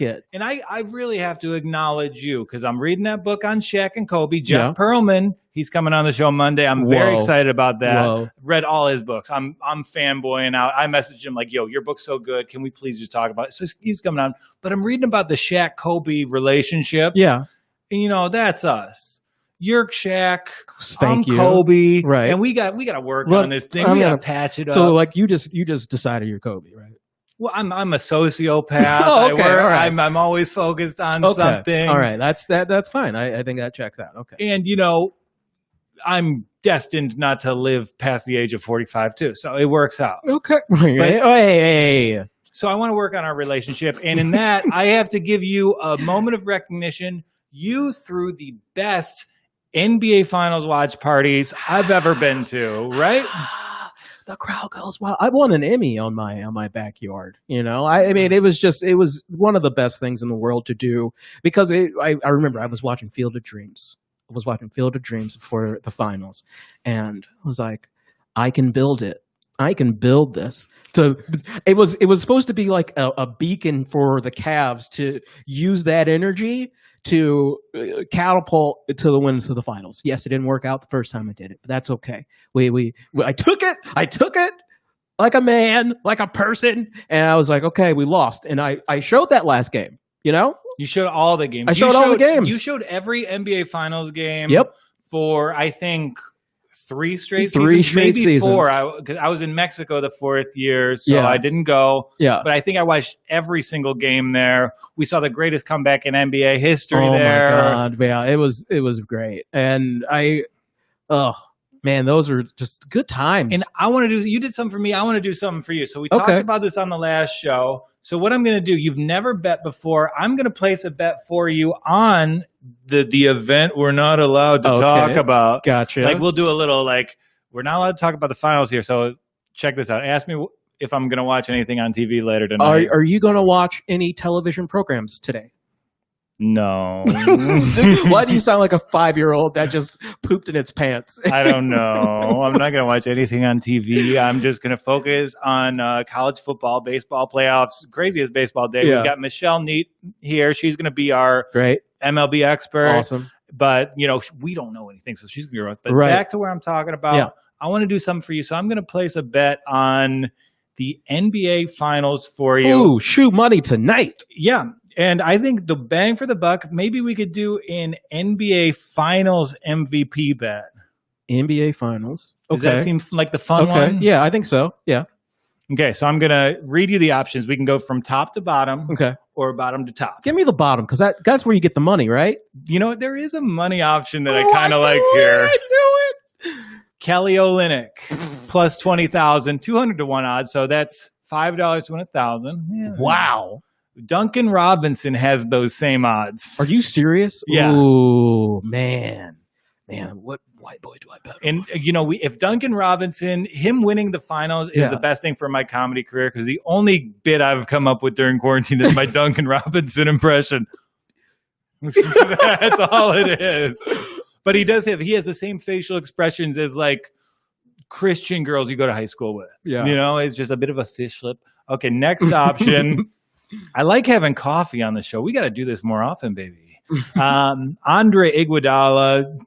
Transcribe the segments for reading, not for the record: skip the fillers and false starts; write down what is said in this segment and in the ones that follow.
it. And I really have to acknowledge you because I'm reading that book on Shaq and Kobe. Jeff Pearlman, he's coming on the show Monday. I'm very excited about that. Read all his books. I'm fanboying out. I messaged him like, yo, your book's so good. Can we please just talk about it? So he's coming on. But I'm reading about the Shaq-Kobe relationship. Yeah. And, you know, that's us. You're Shaq. I'm Kobe. Right. And we got to work on this thing. We got to patch it up. So like you just decided you're Kobe, right? Well, I'm a sociopath. Oh, okay. All right. I'm always focused on something. All right. That's fine. I think that checks out. Okay. And, you know, I'm destined not to live past the age of 45 too. So it works out. Okay. Hey. So I want to work on our relationship. And in that, I have to give you a moment of recognition. You threw the best NBA Finals watch parties I've ever been to, right? The crowd goes wild. I won an Emmy on my backyard. You know, I mean, it was one of the best things in the world to do because I remember I was watching Field of Dreams. I was watching Field of Dreams for the finals, and I was like, I can build it. I can build this. It was supposed to be like a beacon for the Cavs to use that energy to catapult to the win to the finals. Yes, it didn't work out the first time I did it, but that's okay. I took it like a man, like a person, and I was like, okay, we lost. And I showed that last game, you know? You showed all the games. I showed all the games. You showed every NBA Finals game Yep. for, I think, three straight seasons. Maybe 4. Because I was in Mexico the 4th year, so I didn't go. Yeah. But I think I watched every single game there. We saw the greatest comeback in NBA history there. Oh, my God. Yeah, it was great. And man, those are just good times. And you did something for me. I want to do something for you. So we talked about this on the last show. So what I'm going to do, you've never bet before. I'm going to place a bet for you on the event we're not allowed to talk about. Gotcha. Like we'll do a little we're not allowed to talk about the finals here. So check this out. Ask me if I'm going to watch anything on TV later tonight. Are you going to watch any television programs today? No. Why do you sound like a 5-year-old that just pooped in its pants? I don't know. I'm not going to watch anything on TV. I'm just going to focus on college football, baseball playoffs. Craziest baseball day. Yeah. We've got Michelle Neat here. She's going to be our great MLB expert. Awesome. But, you know, we don't know anything, so she's going to be right. But back to where I'm talking about. Yeah. I want to do something for you. So I'm going to place a bet on the NBA Finals for you. Ooh, shoot money tonight. Yeah. And I think the bang for the buck, maybe we could do an NBA Finals MVP bet. NBA Finals. Okay. Does that seem like the fun one? Yeah, I think so. Yeah. Okay, so I'm going to read you the options. We can go from top to bottom or bottom to top. Give me the bottom because that's where you get the money, right? You know, there is a money option that I kind of like here. I knew it. Kelly Olynyk, plus 20,000, 200 to 1 odds. So that's $5 to win 1,000. Yeah. Wow. Duncan Robinson has those same odds. Are you serious? Yeah. Ooh, man, what white boy do I bet on? And, you know, if Duncan Robinson, him winning the finals is the best thing for my comedy career because the only bit I've come up with during quarantine is my Duncan Robinson impression. That's all it is. But he has the same facial expressions as like Christian girls you go to high school with. Yeah. You know, it's just a bit of a fish lip. Okay, next option. I like having coffee on the show. We got to do this more often, baby. Andre Iguodala,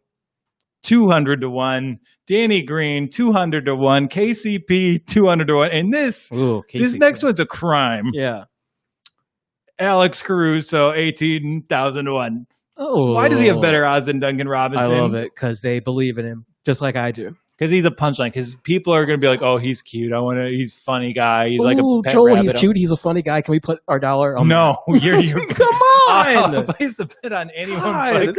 200 to 1. Danny Green, 200 to 1. KCP, 200 to 1. And this next one's a crime. Yeah. Alex Caruso, 18,000 to 1. Oh. Why does he have better odds than Duncan Robinson? I love it because they believe in him just like I do. Because he's a punchline. Because people are going to be like, "Oh, he's cute. He's a funny guy. He's like a pet Joel. Rabbit. He's cute. He's a funny guy. Can we put our dollar on No, you're come on. I'll place the bet on anyone. God,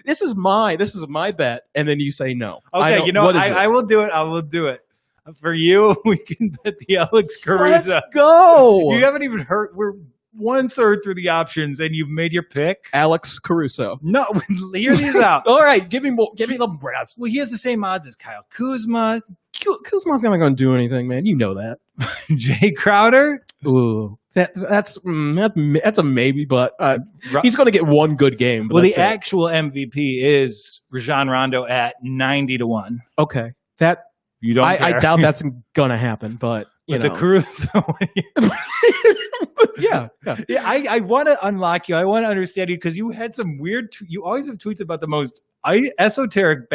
this is my bet, and then you say no. Okay, I will do it. I will do it for you. We can bet the Alex Caruso. Let's go. You haven't even heard. We're 1/3 through the options, and you've made your pick. Alex Caruso. No, hear these out. All right, give me the rest. Well, he has the same odds as Kyle Kuzma. Kuzma's not going to do anything, man. You know that. Jay Crowder. Ooh, that's a maybe, but he's going to get one good game. Well, the actual MVP is Rajon Rondo at 90 to 1. Okay, that you don't. I doubt that's going to happen, but You the know. Caruso. yeah. Yeah, I want to unlock you. I want to understand you because you had some weird. You always have tweets about the most esoteric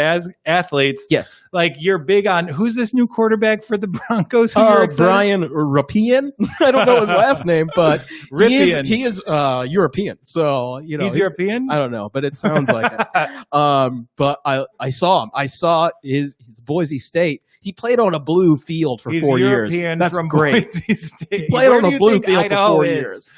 athletes. Yes. Like you're big on who's this new quarterback for the Broncos? Who you're excited? Brian Rapien. I don't know his last name, but he is European. So he's European. I don't know, but it sounds like it. But I saw him. I saw his Boise State. He played on a blue field for 4 years. That's from great. Boise State. He played on a blue field Idaho for 4 is? years.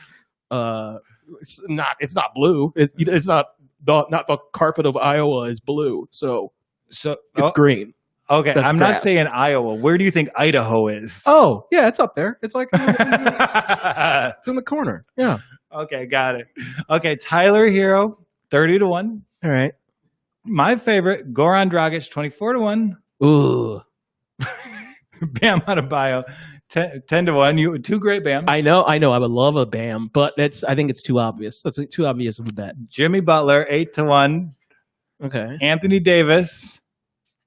It's not blue. It's not the carpet of Iowa is blue. So it's green. Okay, That's I'm grass. not saying Iowa. Where do you think Idaho is? Oh, yeah, it's up there. It's like it's in the corner. Yeah. Okay, got it. Okay, Tyler Hero, 30-1. All right. My favorite, Goran Dragic, 24-1. Ooh. Bam Adebayo, 10-1. You two great Bams. I know. I would love a Bam, but I think it's too obvious. That's too obvious of a bet. Jimmy Butler, 8-1. Okay. Anthony Davis,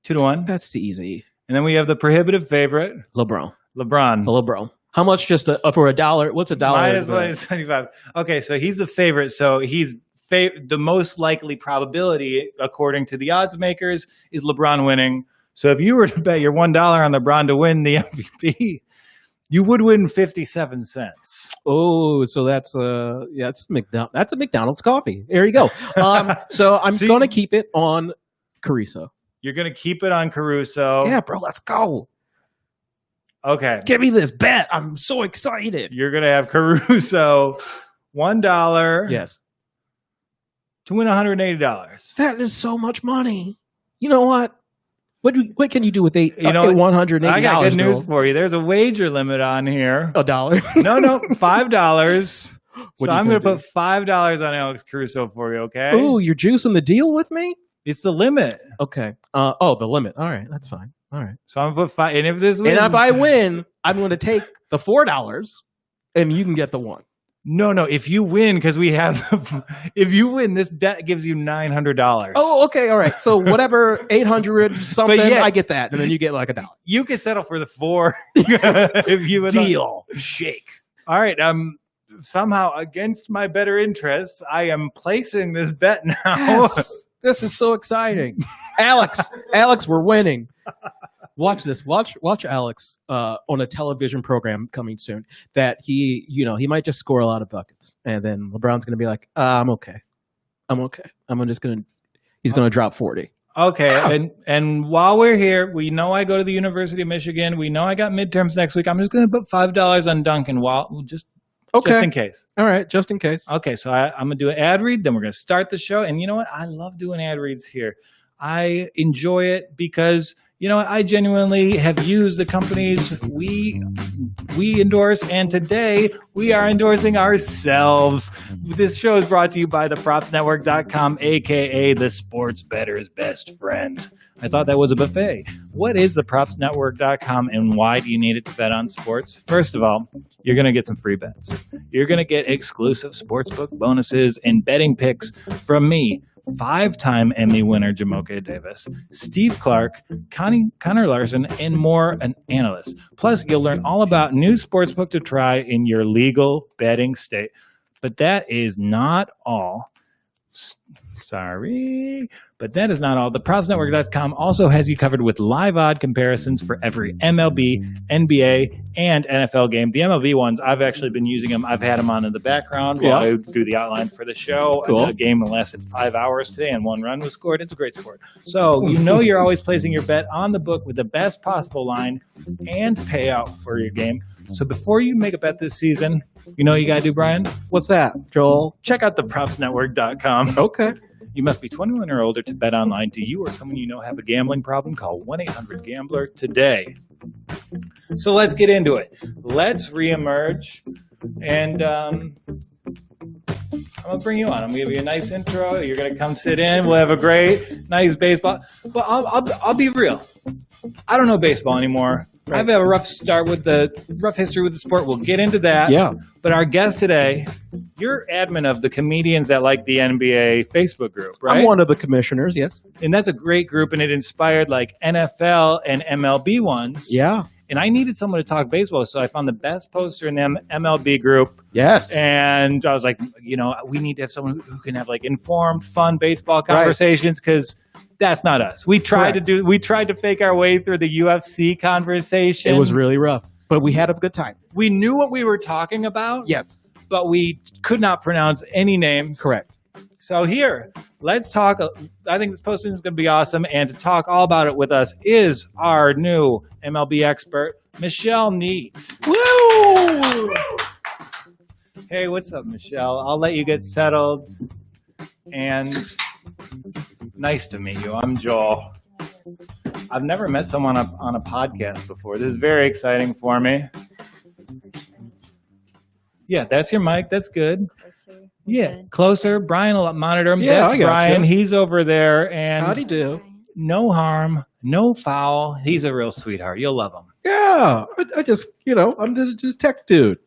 2-1. That's easy. And then we have the prohibitive favorite, LeBron. How much just for $1? What's $1? Minus 175. Okay, so he's a favorite. So he's the most likely probability, according to the odds makers, is LeBron winning. So if you were to bet your $1 on LeBron to win the MVP, you would win 57 cents. Oh, so that's a McDonald's coffee. There you go. So I'm going to keep it on Caruso. You're going to keep it on Caruso. Yeah, bro, let's go. Okay. Give me this bet. I'm so excited. You're going to have Caruso $1. Yes. To win $180. That is so much money. You know what? What can you do with $180? I got good news for you. There's a wager limit on here. $1? No, $5. So I'm going to put $5 on Alex Caruso for you, okay? Ooh, you're juicing the deal with me? It's the limit. Okay. The limit. All right, that's fine. All right. So I'm going to put $5. And if I win, I'm going to take the $4 and you can get the $1. No. If you win, because if you win, this bet gives you $900. Oh, okay, all right. So whatever, 800 something, I get that, and then you get like $1. You can settle for the 4 if you deal. Shake. All right. Somehow against my better interests, I am placing this bet now. Yes. This is so exciting, Alex, we're winning. Watch this. Watch Alex on a television program coming soon. That he might just score a lot of buckets, and then LeBron's going to be like, "I'm okay. He's going to drop 40." Okay, wow. And while we're here, we know I go to the University of Michigan. We know I got midterms next week. I'm just going to put $5 on Duncan just in case. All right, just in case. Okay, so I'm going to do an ad read. Then we're going to start the show. And you know what? I love doing ad reads here. I enjoy it because I genuinely have used the companies we endorse, and today we are endorsing ourselves. This show is brought to you by thepropsnetwork.com, aka the sports bettor's best friend. I thought that was a buffet. What is thepropsnetwork.com and why do you need it to bet on sports? First of all, you're going to get some free bets. You're going to get exclusive sportsbook bonuses and betting picks from me. 5-time Emmy winner Jamoke Davis, Steve Clark, Connor Larson, and more analysts. Plus, you'll learn all about new sportsbook to try in your legal betting state. But that is not all. Sorry, but that is not all. The PropsNetwork.com also has you covered with live odd comparisons for every MLB, NBA, and NFL game. The MLB ones, I've actually been using them. I've had them on in the background while I do the outline for the show. Cool. The game lasted 5 hours today, and 1 run was scored. It's a great sport. So you're always placing your bet on the book with the best possible line and payout for your game. So before you make a bet this season, you got to do, Brian? What's that, Joel? Check out thepropsnetwork.com. Okay. You must be 21 or older to bet online. Do you or someone you know have a gambling problem? Call 1-800-GAMBLER today. So let's get into it. Let's reemerge. And I'm going to bring you on. I'm going to give you a nice intro. You're going to come sit in. We'll have a great, nice baseball. But I'll be real. I don't know baseball anymore. Right. I've had a rough history with the sport. We'll get into that. Yeah. But our guest today, you're admin of the Comedians That Like the NBA Facebook group, right? I'm one of the commissioners, yes. And that's a great group, and it inspired like NFL and MLB ones. Yeah. And I needed someone to talk baseball, so I found the best poster in the MLB group. Yes. And I was like, we need to have someone who can have like informed, fun baseball conversations because that's not us. We tried to fake our way through the UFC conversation. It was really rough, but we had a good time. We knew what we were talking about. Yes. But we could not pronounce any names. Correct. So here, let's talk. I think this posting is going to be awesome. And to talk all about it with us is our new MLB expert, Michelle Neat. Woo! Hey, what's up, Michelle? I'll let you get settled. And nice to meet you. I'm Joel. I've never met someone on a podcast before. This is very exciting for me. Yeah, that's your mic. That's good. Closer. Yeah, Good. closer. Brian will monitor him. Yeah, That's I got Brian. you. He's over there. And How'd he do? no harm, no foul. He's a real sweetheart. You'll love him. Yeah, I just, I'm the tech dude.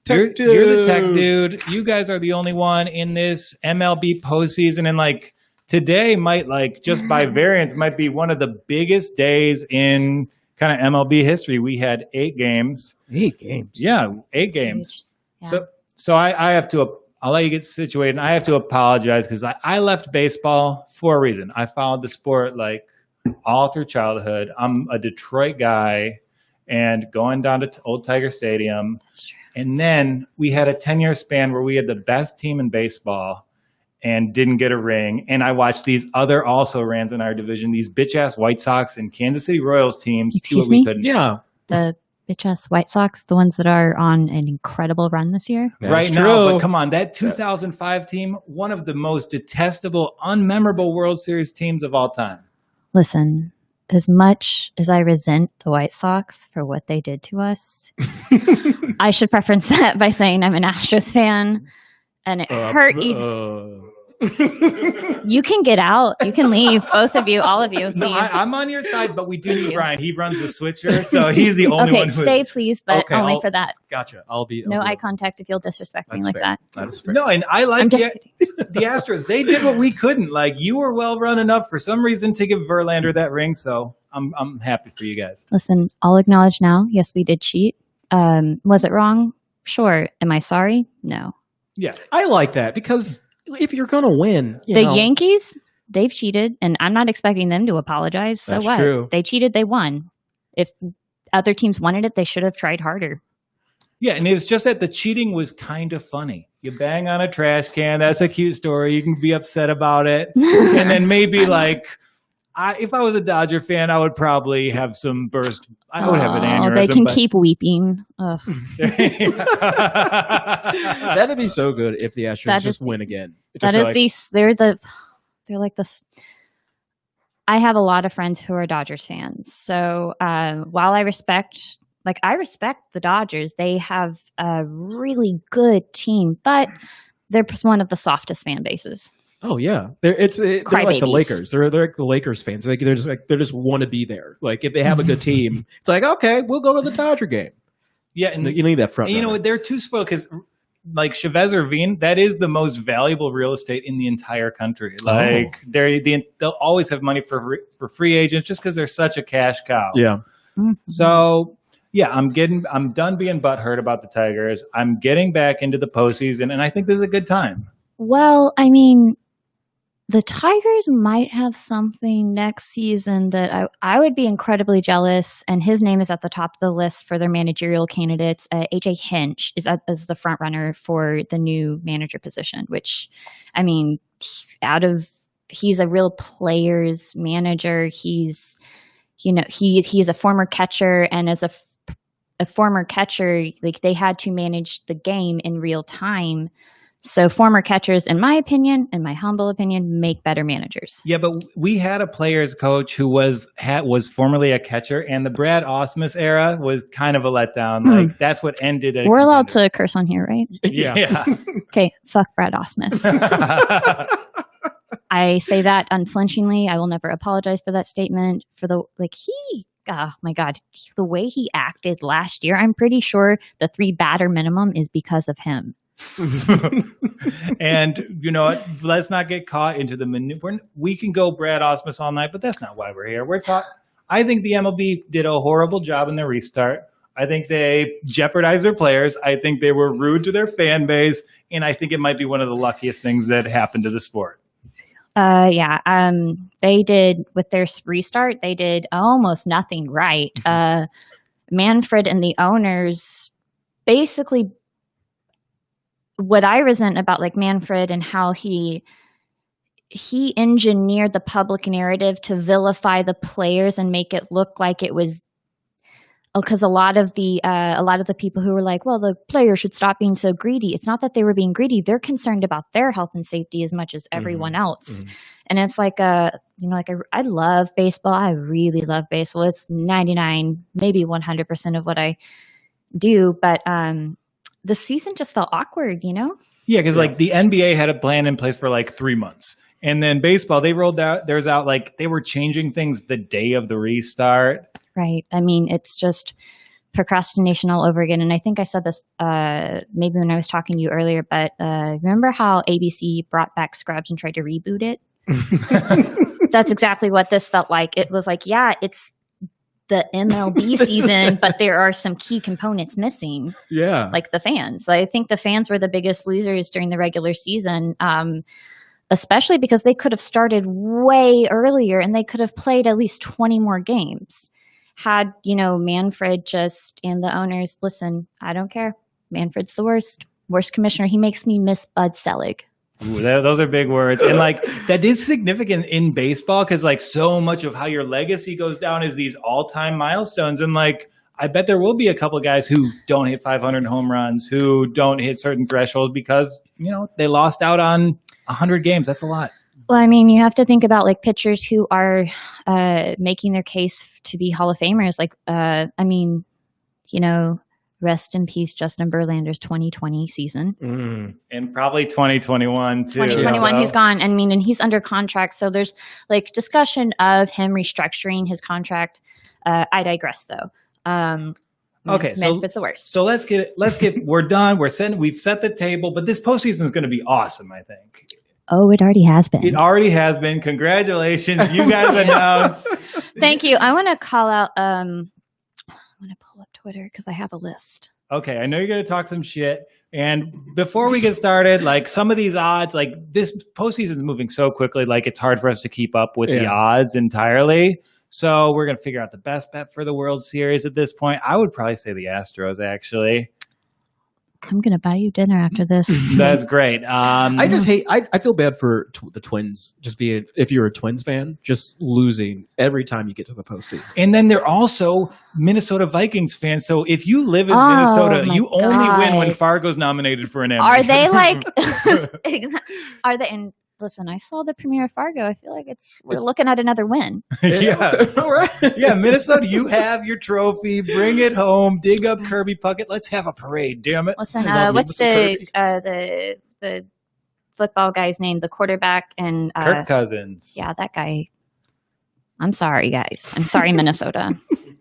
You're the tech dude. You guys are the only one in this MLB postseason. And like today might just by variance might be one of the biggest days in kind of MLB history. We had 8 games. 8 games. Yeah, 8 games. Yeah. So I have to, I'll let you get situated. I have to apologize because I left baseball for a reason. I followed the sport like all through childhood. I'm a Detroit guy and going down to Old Tiger Stadium. That's true. And then we had a 10-year span where we had the best team in baseball and didn't get a ring. And I watched these other also rans in our division, these bitch-ass White Sox and Kansas City Royals teams. Excuse me? Yeah. The bitch-ass White Sox, the ones that are on an incredible run this year. Right now, but come on, that 2005 team, one of the most detestable, unmemorable World Series teams of all time. Listen, as much as I resent the White Sox for what they did to us, I should preference that by saying I'm an Astros fan, and it hurt even. You can get out. You can leave. Both of you, all of you. No, leave. I'm on your side, but we do need Brian. He runs the switcher, so he's the only Okay, one who... stay please, but Okay, only for that. Gotcha. I'll be No eye contact if you'll disrespect me That's like fair. that. That is fair. No, and I like I'm just the Astros. They did what we couldn't. Like, you were well run enough for some reason to give Verlander that ring, so I'm happy for you guys. Listen, I'll acknowledge now. Yes, we did cheat. Was it wrong? Sure. Am I sorry? No. Yeah. I like that because if you're going to win, The Yankees, they've cheated, and I'm not expecting them to apologize. So That's what? true. They cheated, they won. If other teams wanted it, they should have tried harder. Yeah, and it's just that the cheating was kind of funny. You bang on a trash can. That's a cute story. You can be upset about it. And then maybe if I was a Dodger fan, I would probably have some burst. I would have an aneurysm. They can keep weeping. Ugh. That'd be so good if the Astros That'd just be- win again. That is they're like this. I have a lot of friends who are Dodgers fans. So while I respect the Dodgers, they have a really good team, but they're one of the softest fan bases. Oh yeah, they're like the Crybabies. Lakers. They're like the Lakers fans. They just want to be there. Like if they have a good team, it's like okay, we'll go to the Dodger game. Yeah, So and you need that front. you know runner. they're too spoiled because like Chavez Ravine, that is the most valuable real estate in the entire country. Like they'll always have money for free agents just because they're such a cash cow. Yeah. So yeah, I'm done being butthurt about the Tigers. I'm getting back into the postseason, and I think this is a good time. Well, I mean, the Tigers might have something next season that I would be incredibly jealous, and his name is at the top of the list for their managerial candidates. AJ Hinch is the front runner for the new manager position, which, I mean, he's a real players manager. He's a former catcher, and as a former catcher, like they had to manage the game in real time. So former catchers, in my humble opinion, make better managers. Yeah, but we had a players coach who was formerly a catcher, and the Brad Ausmus era was kind of a letdown. Like that's what ended it. We're allowed to curse on here, right? Yeah. Okay, fuck Brad Ausmus. I say that unflinchingly. I will never apologize for that statement. Oh my God, the way he acted last year, I'm pretty sure the 3 batter minimum is because of him. And you know what? Let's not get caught into the we can go Brad Ausmus all night, but that's not why we're here. I think the MLB did a horrible job in their restart. I think they jeopardized their players. I think they were rude to their fan base. And I think it might be one of the luckiest things that happened to the sport. They did, with their restart, they did almost nothing right. Manfred and the owners, basically, what I resent about like Manfred and how he engineered the public narrative to vilify the players and make it look like it was, because a lot of the people who were like, well, the players should stop being so greedy. It's not that they were being greedy. They're concerned about their health and safety as much as everyone else. And it's like, I love baseball. I really love baseball. It's 99, maybe 100% of what I do. But the season just felt awkward, Yeah, because like the NBA had a plan in place for like 3 months. And then baseball, they rolled theirs out like they were changing things the day of the restart. Right. I mean, it's just procrastination all over again. And I think I said this maybe when I was talking to you earlier, but remember how ABC brought back Scrubs and tried to reboot it? That's exactly what this felt like. It was like, yeah, it's the MLB season, but there are some key components missing. Yeah. Like the fans. I think the fans were the biggest losers during the regular season. Especially because they could have started way earlier and they could have played at least 20 more games. Had, Manfred and the owners, listen, I don't care. Manfred's the worst commissioner. He makes me miss Bud Selig. Ooh, those are big words. And like that is significant in baseball because like so much of how your legacy goes down is these all-time milestones. And like I bet there will be a couple guys who don't hit 500 home runs, who don't hit certain thresholds because, they lost out on 100 games. That's a lot. Well, I mean, you have to think about like pitchers who are making their case to be Hall of Famers. Like, rest in peace, Justin Verlander's 2020 season. And probably 2021 too. 2021, so. He's gone. I mean, and he's under contract. So there's like discussion of him restructuring his contract. I digress though. Okay, so it's the worst. So let's get we're done. We've set the table, but this postseason is going to be awesome, I think. Oh, it already has been. It already has been. Congratulations. You guys announced. Thank you. I want to call out, I'm going to pull up Twitter because I have a list. Okay, I know you're going to talk some shit. And before we get started, like some of these odds, like this postseason is moving so quickly, like it's hard for us to keep up with the odds entirely. So we're going to figure out the best bet for the World Series at this point. I would probably say the Astros, actually. I'm going to buy you dinner after this. That's great. I just hate, I feel bad for the Twins, if you're a Twins fan, just losing every time you get to the postseason. And then they're also Minnesota Vikings fans. So if you live in Minnesota, you only win when Fargo's nominated for an Emmy. Are they like, are they in? Listen, I saw the premiere of Fargo. I feel like we're looking at another win. Yeah. All right. Yeah, Minnesota, you have your trophy. Bring it home. Dig up Kirby Puckett. Let's have a parade, damn it. Listen, what's the football guy's name? The quarterback and Kirk Cousins. Yeah, that guy. I'm sorry, guys. I'm sorry, Minnesota.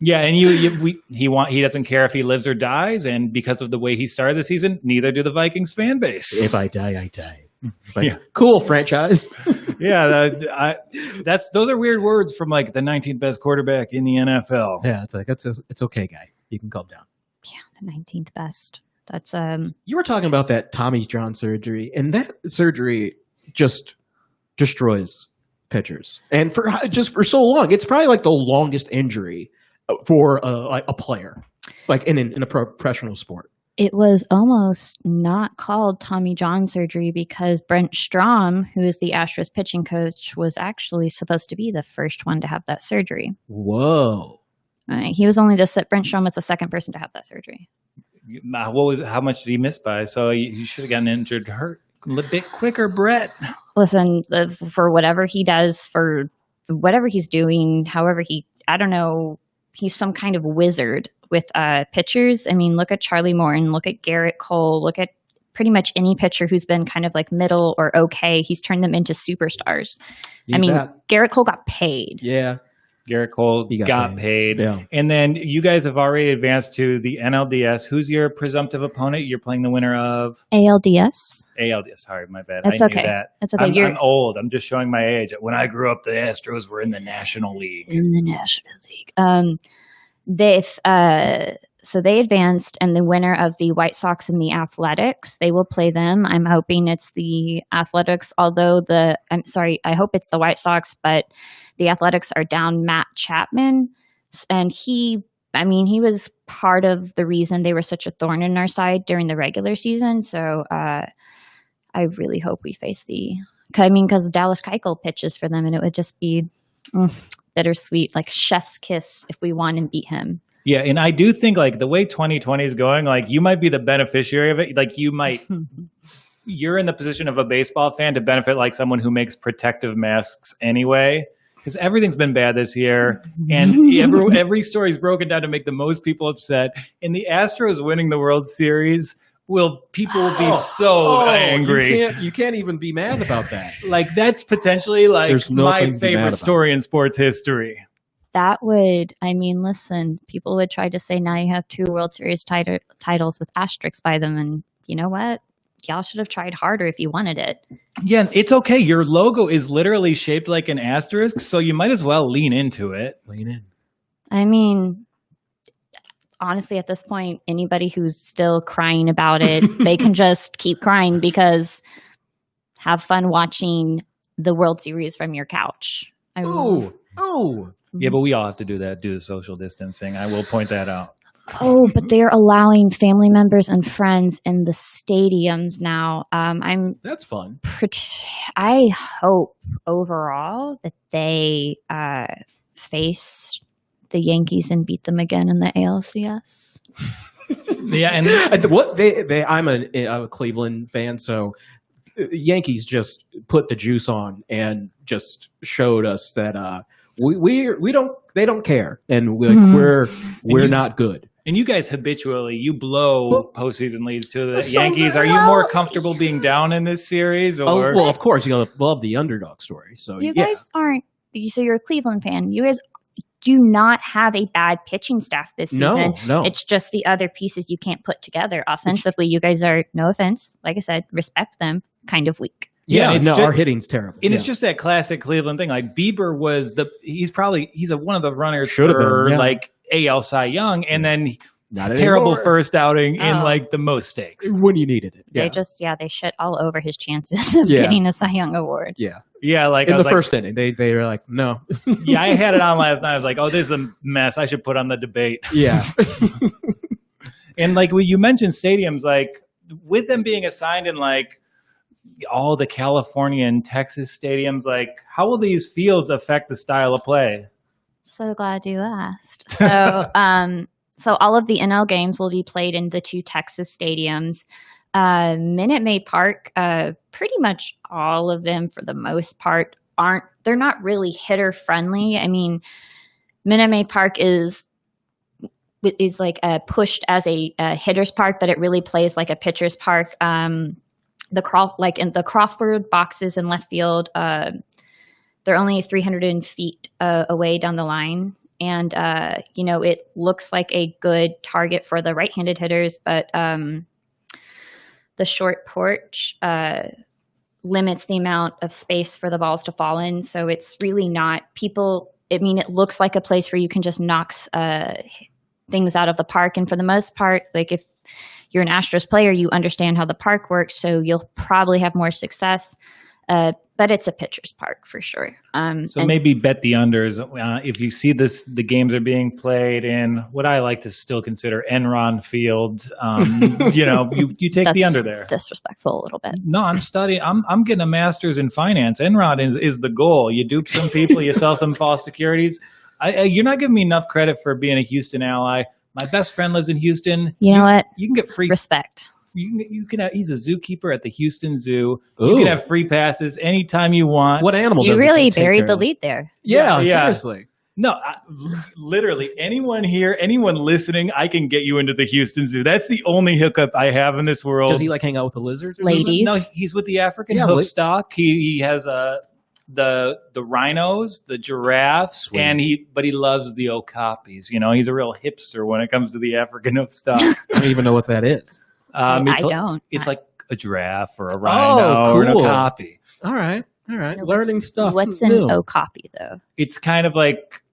Yeah, and he doesn't care if he lives or dies, and because of the way he started the season, neither do the Vikings fan base. If I die, I die. Cool franchise. Yeah, those are weird words from like the 19th best quarterback in the NFL. Yeah, it's like it's okay, guy. You can calm down. Yeah, the 19th best. That's You were talking about that Tommy John surgery, and that surgery just destroys pitchers. And for so long, it's probably like the longest injury for like a player, like in a professional sport. It was almost not called Tommy John surgery because Brent Strom, who is the Astros pitching coach, was actually supposed to be the first one to have that surgery. Whoa. He was only Brent Strom was the second person to have that surgery. How much did he miss by? So you should have gotten injured, hurt a little bit quicker, Brett. Listen, for whatever he does, for whatever he's doing, I don't know, he's some kind of wizard with pitchers. I mean, look at Charlie Morton, look at Garrett Cole, look at pretty much any pitcher who's been kind of like middle or okay. He's turned them into superstars. Garrett Cole got paid. Yeah. Garrett Cole He got paid. Yeah. And then you guys have already advanced to the NLDS. Who's your presumptive opponent? You're playing the winner of? ALDS. ALDS. Sorry, my bad. It's I okay. knew that. It's okay. I'm old. I'm just showing my age. When I grew up, the Astros were in the National League. So they advanced, and the winner of the White Sox and the Athletics, they will play them. I'm hoping it's the Athletics, although I hope it's the White Sox, but the Athletics are down Matt Chapman, and he was part of the reason they were such a thorn in our side during the regular season. So I really hope we face because Dallas Keuchel pitches for them, and it would just be bittersweet, like chef's kiss if we won and beat him. Yeah, and I do think like the way 2020 is going, like you might be the beneficiary of it. Like you're in the position of a baseball fan to benefit like someone who makes protective masks anyway, because everything's been bad this year, and every story is broken down to make the most people upset. And the Astros winning the World Series, people will be so angry. You can't even be mad about that. Like that's potentially like my favorite story in sports history. That would, listen, people would try to say now you have 2 World Series titles with asterisks by them. And you know what? Y'all should have tried harder if you wanted it. Yeah, it's okay. Your logo is literally shaped like an asterisk, so you might as well lean into it. Lean in. Honestly, at this point, anybody who's still crying about it, they can just keep crying because have fun watching the World Series from your couch. Oh. Yeah, but we all have to do that, do the social distancing. I will point that out. Oh, but they're allowing family members and friends in the stadiums now. That's fun. I hope overall that they face the Yankees and beat them again in the ALCS. Yeah, and I'm a Cleveland fan, so Yankees just put the juice on and just showed us that they don't care, and we're not good. And you guys habitually blow postseason leads to the Yankees. Are you more comfortable being down in this series? Or? Of course, you love the underdog story. So you guys aren't. So you're a Cleveland fan. You guys do not have a bad pitching staff this season. No. It's just the other pieces you can't put together. Offensively, you guys are, no offense, like I said, respect them, kind of weak. Yeah, our hitting's terrible. And it's just that classic Cleveland thing. Like Bieber was he's one of the runners like AL Cy Young, and then terrible first outing in like the most stakes when you needed it. Yeah. They shit all over his chances of getting a Cy Young award. Yeah, like in the first inning, they were like, no. Yeah, I had it on last night. I was like, oh, this is a mess. I should put on the debate. Yeah. And like when you mentioned stadiums, like with them being assigned in like all the California and Texas stadiums, like how will these fields affect the style of play? So glad you asked. So all of the NL games will be played in the 2 Texas stadiums. Minute Maid Park, pretty much all of them for the most part they're not really hitter friendly. Minute Maid Park is like pushed as a hitter's park, but it really plays like a pitcher's park. Like in the Crawford boxes in left field, they're only 300 feet away down the line. And, it looks like a good target for the right-handed hitters, but the short porch limits the amount of space for the balls to fall in. So it's really not it looks like a place where you can just knock things out of the park. And for the most part, like if you're an Astros player, you understand how the park works, so you'll probably have more success. But it's a pitcher's park for sure. So maybe bet the unders if you see the games are being played in what I like to still consider Enron Field. You take the under there. Disrespectful a little bit. No, I'm studying. I'm getting a master's in finance. Enron is the goal. You dupe some people, you sell some false securities. You're not giving me enough credit for being a Houston ally. My best friend lives in Houston. You know what? You can get free respect. You can he's a zookeeper at the Houston Zoo. Ooh. You can have free passes anytime you want. What animal? You really buried the lead there. Yeah. Seriously. No, literally anyone here, anyone listening, I can get you into the Houston Zoo. That's the only hookup I have in this world. Does he hang out with the lizards? Ladies? No, he's with the African hoofstock. He has the rhinos, the giraffes, Sweet. and he loves the okapis. You know, he's a real hipster when it comes to the African stuff. I don't even know what that is. I don't. It's like a giraffe or a rhino or an cool. okapi. All right. Learning stuff. What's an new. okapi though? It's kind of like,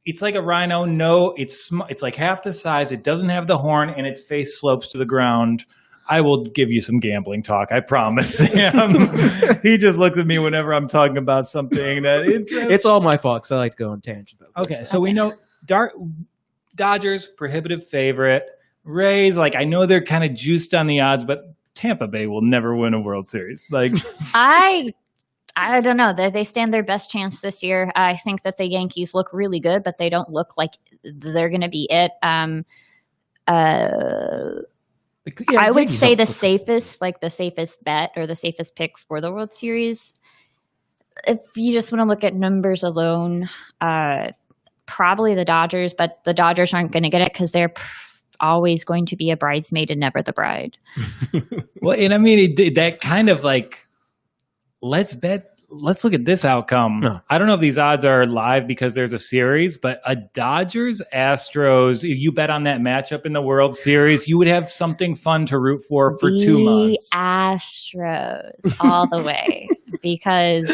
it's like a rhino. No, it's like half the size. It doesn't have the horn, and its face slopes to the ground. I will give you some gambling talk. I promise. He just looks at me whenever I'm talking about something that It's all my fault because I like to go on tangents. Okay, so we know Dodgers prohibitive favorite. Rays, like, I know they're kind of juiced on the odds, but Tampa Bay will never win a World Series. Like, I don't know. They stand their best chance this year. I think that the Yankees look really good, but they don't look like they're going to be it. I would say the safest bet or the safest pick for the World Series, if you just want to look at numbers alone, probably the Dodgers, but the Dodgers aren't going to get it because they're always going to be a bridesmaid and never the bride. Well, and I mean, that kind of like, let's look at this outcome. No. I don't know if these odds are live because there's a series, but a Dodgers Astros, if you bet on that matchup in the World Series, you would have something fun to root for 2 months. Astros all the way because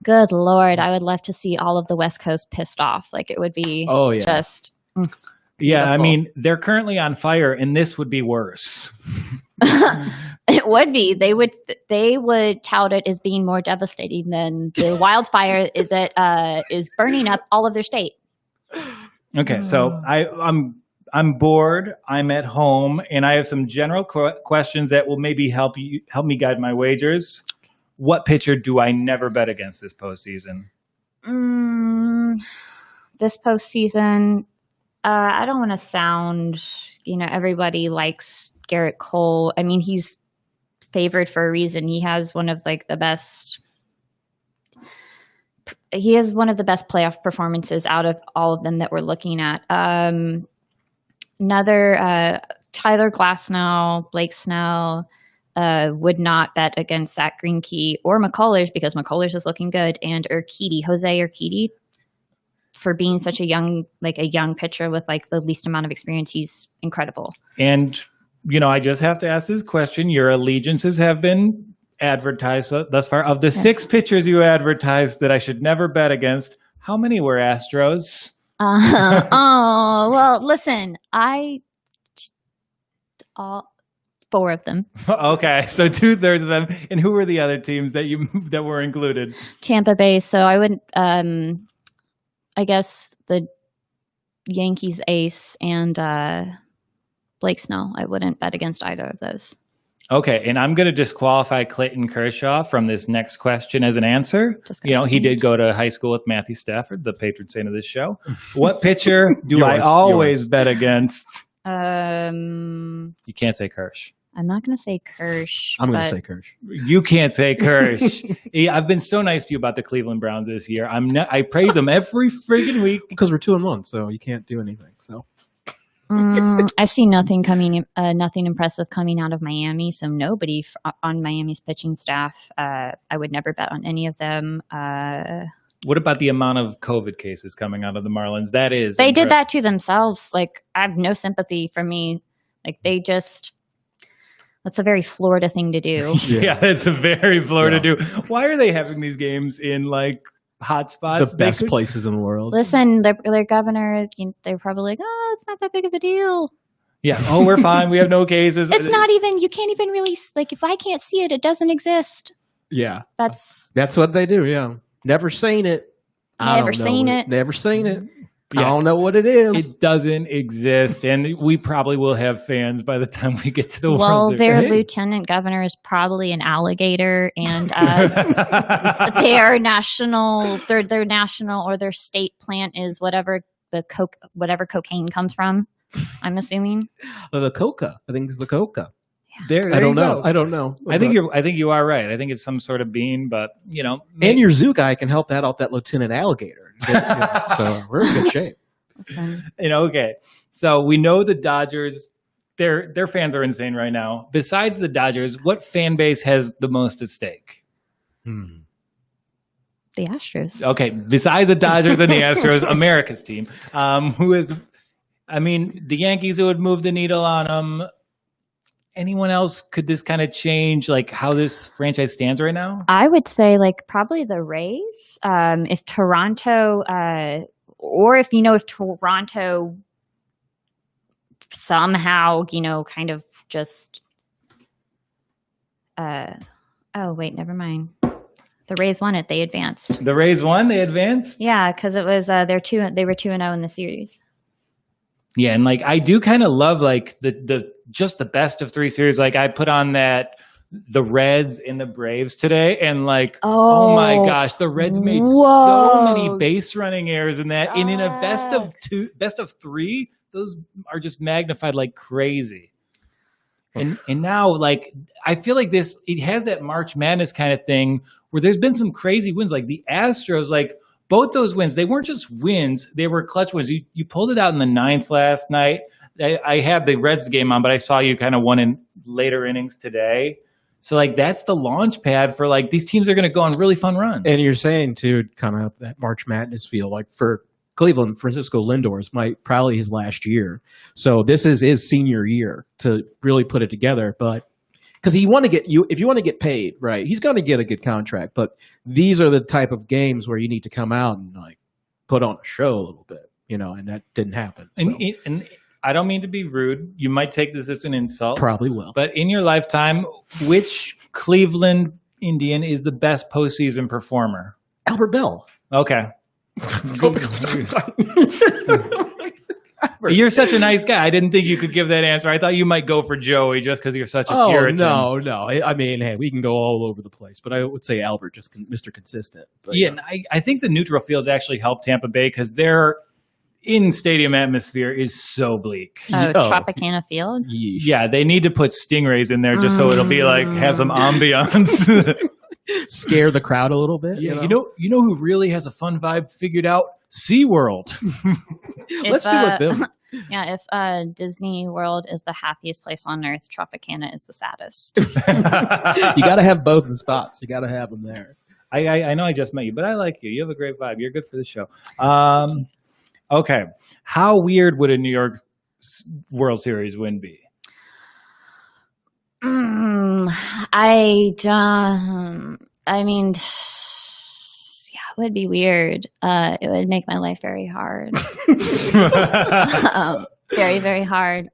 good Lord, I would love to see all of the West Coast pissed off. Like, it would be just yeah, I mean, they're currently on fire, and this would be worse. It would be. They would tout it as being more devastating than the wildfire that is burning up all of their state. Okay, so I'm bored. I'm at home, and I have some general questions that will maybe help me guide my wagers. What pitcher do I never bet against this postseason? This postseason, I don't want to sound, everybody likes Garrett Cole. I mean, he's favored for a reason. He has one of the best playoff performances out of all of them that we're looking at. Another Tyler Glasnow, Blake Snell would not bet against Zach Greinke or McCullers because McCullers is looking good, and Jose Urquidy, for being such a young pitcher with the least amount of experience. He's incredible. And I just have to ask this question. Your allegiances have been advertised thus far. Of the 6 pitchers you advertised that I should never bet against, how many were Astros? Well, listen, 4 of them. Okay, so 2/3 of them. And who were the other teams that were included? Tampa Bay. So I would, I guess the Yankees ace and Blake Snell. I wouldn't bet against either of those. Okay, and I'm going to disqualify Clayton Kershaw from this next question as an answer. He did go to high school with Matthew Stafford, the patron saint of this show. What pitcher do I always bet against? You can't say Kersh. I'm not going to say Kersh. I'm going to say Kersh. You can't say Kersh. I've been so nice to you about the Cleveland Browns this year. I praise them every friggin' week. Because we're 2-1, so you can't do anything. So I see nothing impressive coming out of Miami. So nobody on Miami's pitching staff. I would never bet on any of them. What about the amount of COVID cases coming out of the Marlins? They did that to themselves. I have no sympathy for me. That's a very Florida thing to do. Yeah, that's a very Florida do. Why are they having these games in hot spots? The best places in the world. Listen, their governor, they're probably it's not that big of a deal. Yeah. Oh, we're fine. We have no cases. It's not even, you can't even really, if I can't see it, it doesn't exist. Yeah. That's what they do. Yeah. Never seen it. Never seen it. Never seen it. Yeah. I don't know what it is. It doesn't exist, and we probably will have fans by the time we get to the World Series. Well, their lieutenant governor is probably an alligator, and their national or their state plant is whatever cocaine comes from. I'm assuming the coca. I think it's the coca. There I don't know. I don't know. I think you are right. I think it's some sort of bean, but and your zoo guy can help that out. That lieutenant alligator. So we're in good shape. Okay. So we know the Dodgers. Their fans are insane right now. Besides the Dodgers, what fan base has the most at stake? The Astros. Okay, besides the Dodgers and the Astros, America's team. Who is? I mean, the Yankees. It would move the needle on them. Anyone else? Could this kind of change like how this franchise stands right now? I would say like probably the Rays. If Toronto, or if Toronto somehow kind of just. Oh wait, never mind. The Rays won it. They advanced. The Rays won. They advanced. Yeah, because it was they were 2-0 in the series. Yeah, and like I do kind of love like the just the best of 3 series. Like I put on the Reds and the Braves today, and like oh my gosh, the Reds made so many base running errors in that. And in a best of 3, those are just magnified like crazy. And now like I feel like it has that March Madness kind of thing where there's been some crazy wins. Like the Astros, like both those wins, they weren't just wins, they were clutch wins. You pulled it out in the 9th last night. I had the Reds game on, but I saw you kind of won in later innings today. So like that's the launch pad for like these teams are going to go on really fun runs. And you're saying to come out that March Madness feel like for Cleveland, Francisco Lindor's probably his last year. So this is his senior year to really put it together. But because if you want to get paid, right, he's going to get a good contract. But these are the type of games where you need to come out and like put on a show a little bit, and that didn't happen. So. And I don't mean to be rude. You might take this as an insult. Probably will. But in your lifetime, which Cleveland Indian is the best postseason performer? Albert Bell. Okay. You're such a nice guy. I didn't think you could give that answer. I thought you might go for Joey just because you're such a Puritan. No. I mean, hey, we can go all over the place, but I would say Albert, just Mr. Consistent. But, yeah, and I think the neutral fields actually helped Tampa Bay because their in-stadium atmosphere is so bleak. Tropicana Field? Yeah, they need to put stingrays in there just so it'll be like have some ambiance. Scare the crowd a little bit. Yeah, you know who really has a fun vibe figured out? SeaWorld. Let's do it, Bill. Yeah, if Disney World is the happiest place on earth, Tropicana is the saddest. You got to have both in spots. You got to have them there. I know I just met you, but I like you. You have a great vibe. You're good for the show. Okay. How weird would a New York World Series win be? It would be weird. It would make my life very hard. Very, very hard.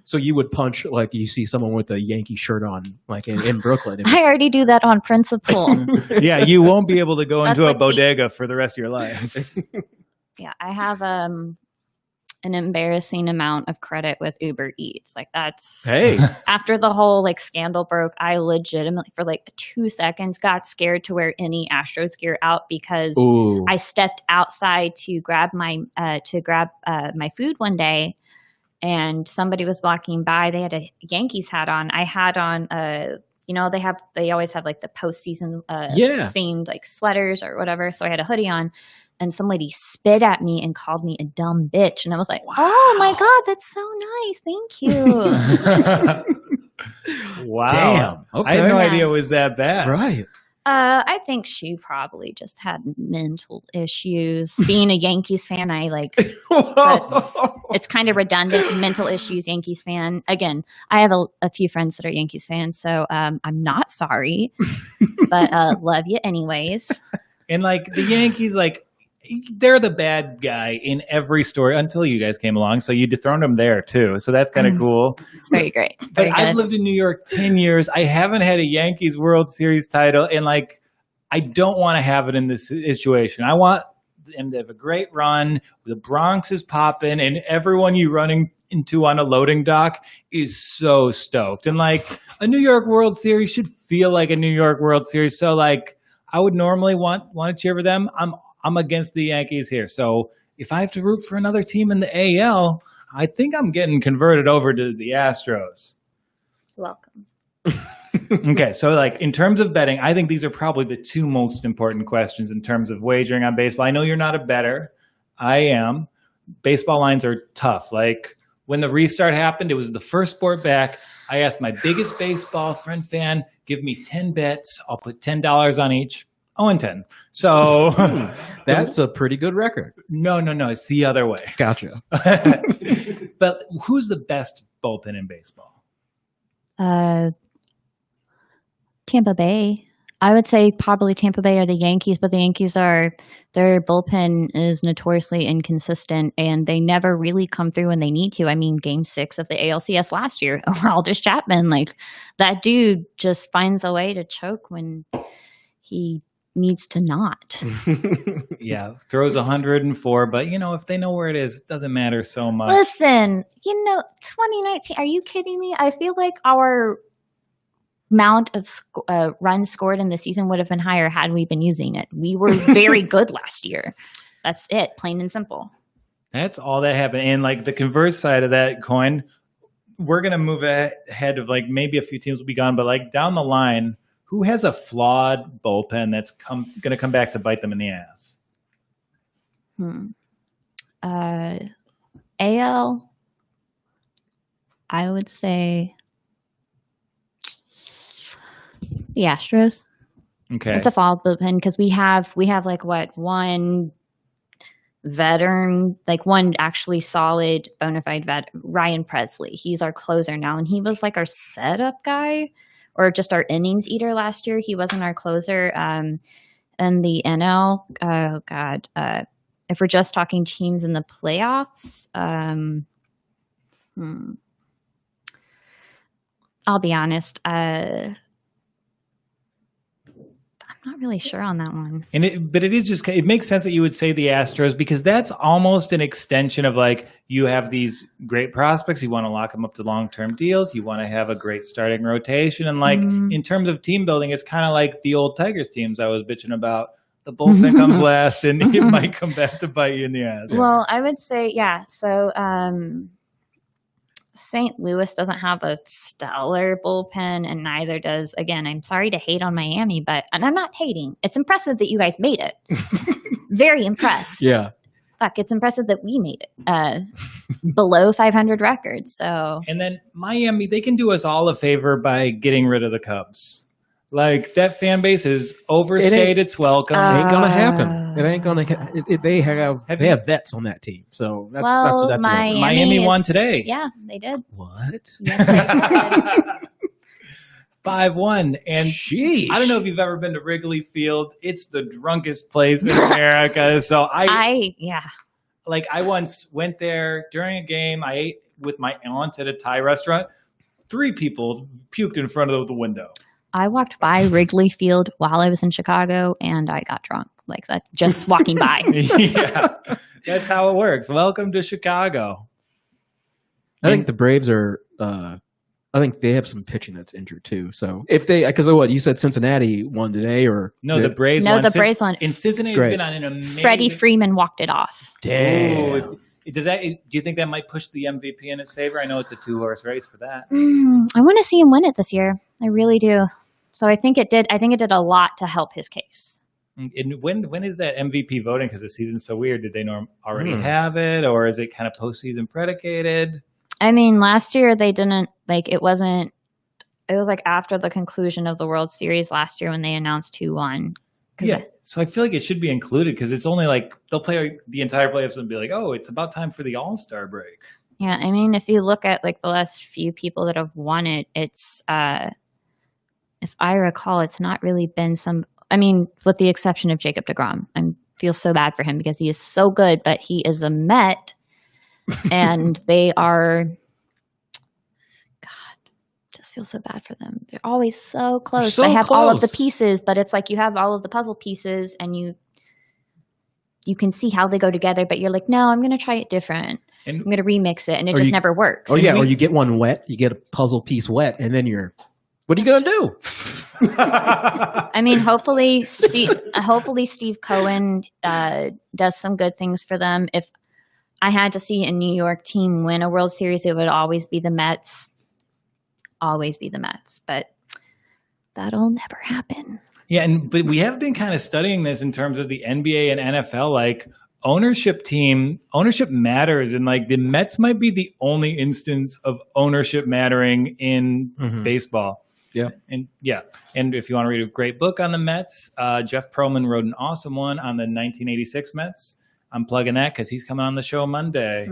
So you would punch like you see someone with a Yankee shirt on, like in Brooklyn. I already do that on principle. Yeah, you won't be able to go into a bodega for the rest of your life. Yeah, I have an embarrassing amount of credit with Uber Eats. Like that's after the whole like scandal broke, I legitimately for like 2 seconds got scared to wear any Astros gear out because I stepped outside to grab my food one day and somebody was walking by. They had a Yankees hat on. I had on they always have like the postseason themed like sweaters or whatever. So I had a hoodie on. And some lady spit at me and called me a dumb bitch. And I was like, wow. Oh, my God, that's so nice. Thank you. Wow. Damn. Okay. I had no idea it was that bad. Right. I think she probably just had mental issues. Being a Yankees fan, it's kind of redundant. Mental issues, Yankees fan. Again, I have a few friends that are Yankees fans, so I'm not sorry. But love you anyways. And like the Yankees, like, they're the bad guy in every story until you guys came along. So you dethroned them there too. So that's kind of cool. It's very great. But I've lived in New York 10 years. I haven't had a Yankees World Series title. And like, I don't want to have it in this situation. I want them to have a great run. The Bronx is popping and everyone you running into on a loading dock is so stoked. And like a New York World Series should feel like a New York World Series. So like, I would normally want to cheer for them. I'm against the Yankees here. So if I have to root for another team in the AL, I think I'm getting converted over to the Astros. Welcome. Okay, so like in terms of betting, I think these are probably the 2 most important questions in terms of wagering on baseball. I know you're not a bettor. I am. Baseball lines are tough. Like when the restart happened, it was the first sport back. I asked my biggest baseball fan, give me 10 bets. I'll put $10 on each. 0-10. So that's a pretty good record. No. It's the other way. Gotcha. But who's the best bullpen in baseball? Tampa Bay. I would say probably Tampa Bay or the Yankees, but the Yankees their bullpen is notoriously inconsistent and they never really come through when they need to. I mean, game 6 of the ALCS last year, Aroldis Chapman, like that dude just finds a way to choke when he needs to not. Yeah, throws 104, but if they know where it is, it doesn't matter so much. Listen, 2019, are you kidding me? I feel like our amount of runs scored in the season would have been higher had we been using it. We were very good last year. That's it, plain and simple. That's all that happened. And like the converse side of that coin, we're going to move ahead of like maybe a few teams will be gone, but like down the line, who has a flawed bullpen that's going to come back to bite them in the ass? AL, I would say the Astros. Okay. It's a flawed bullpen because we have like one veteran, like one actually solid bona fide vet, Ryan Presley. He's our closer now, and he was like our setup guy or just our innings eater last year. He wasn't our closer. And the NL, oh God, if we're just talking teams in the playoffs, I'll be honest. I'm not really sure on that one. But it is just, it makes sense that you would say the Astros because that's almost an extension of like, you have these great prospects. You want to lock them up to long-term deals. You want to have a great starting rotation. And like, in terms of team building, it's kind of like the old Tigers teams I was bitching about. The bullpen comes last and it might come back to bite you in the ass. Well, I would say, yeah. So, St. Louis doesn't have a stellar bullpen, and neither does, again, I'm sorry to hate on Miami, and I'm not hating. It's impressive that you guys made it. Very impressed. Yeah. Fuck, it's impressive that we made it. Below 500 records. So. And then Miami, they can do us all a favor by getting rid of the Cubs. Like, that fan base has overstayed its welcome. It ain't gonna happen. It ain't gonna. They have vets on that team, so that's Miami won today. Yeah, they did. What? Yes, they did. 5-1, and Sheesh. I don't know if you've ever been to Wrigley Field. It's the drunkest place in America. So I once went there during a game. I ate with my aunt at a Thai restaurant. 3 people puked in front of the window. I walked by Wrigley Field while I was in Chicago, and I got drunk like that just walking by. Yeah, that's how it works. Welcome to Chicago. I think the Braves are. I think they have some pitching that's injured too. So if because of what you said, Cincinnati won today, or no, the Braves won. The Braves won. And Cincinnati's been on an amazing. Freddie Freeman walked it off. Damn. Ooh, do you think that might push the MVP in his favor? I know it's a 2-horse race for that. I want to see him win it this year. I really do. So I think it did. I think it did a lot to help his case. And when is that MVP voting? Because the season's so weird. Did they already have it, or is it kind of postseason predicated? I mean, last year they didn't it wasn't. It was like after the conclusion of the World Series last year when they announced who won. Yeah, so I feel like it should be included because it's only like they'll play the entire playoffs and be like, oh, it's about time for the All-Star break. Yeah, I mean, if you look at like the last few people that have won it, it's if I recall, it's not really been some. I mean, with the exception of Jacob deGrom, I feel so bad for him because he is so good, but he is a Met, and they are. Just feel so bad for them. They're always so close. They have all of the pieces, but it's like you have all of the puzzle pieces and you can see how they go together, but you're like, no, I'm going to try it different. And I'm going to remix it, and it just never works. Oh, yeah, or you get one wet, you get a puzzle piece wet, and then what are you going to do? I mean, hopefully Steve Cohen does some good things for them. If I had to see a New York team win a World Series, it would always be the Mets. Always be the Mets, but that'll never happen. Yeah, but we have been kind of studying this in terms of the NBA and NFL. Like ownership matters, and like the Mets might be the only instance of ownership mattering in baseball. Yeah. And if you want to read a great book on the Mets, Jeff Pearlman wrote an awesome one on the 1986 Mets. I'm plugging that because he's coming on the show Monday.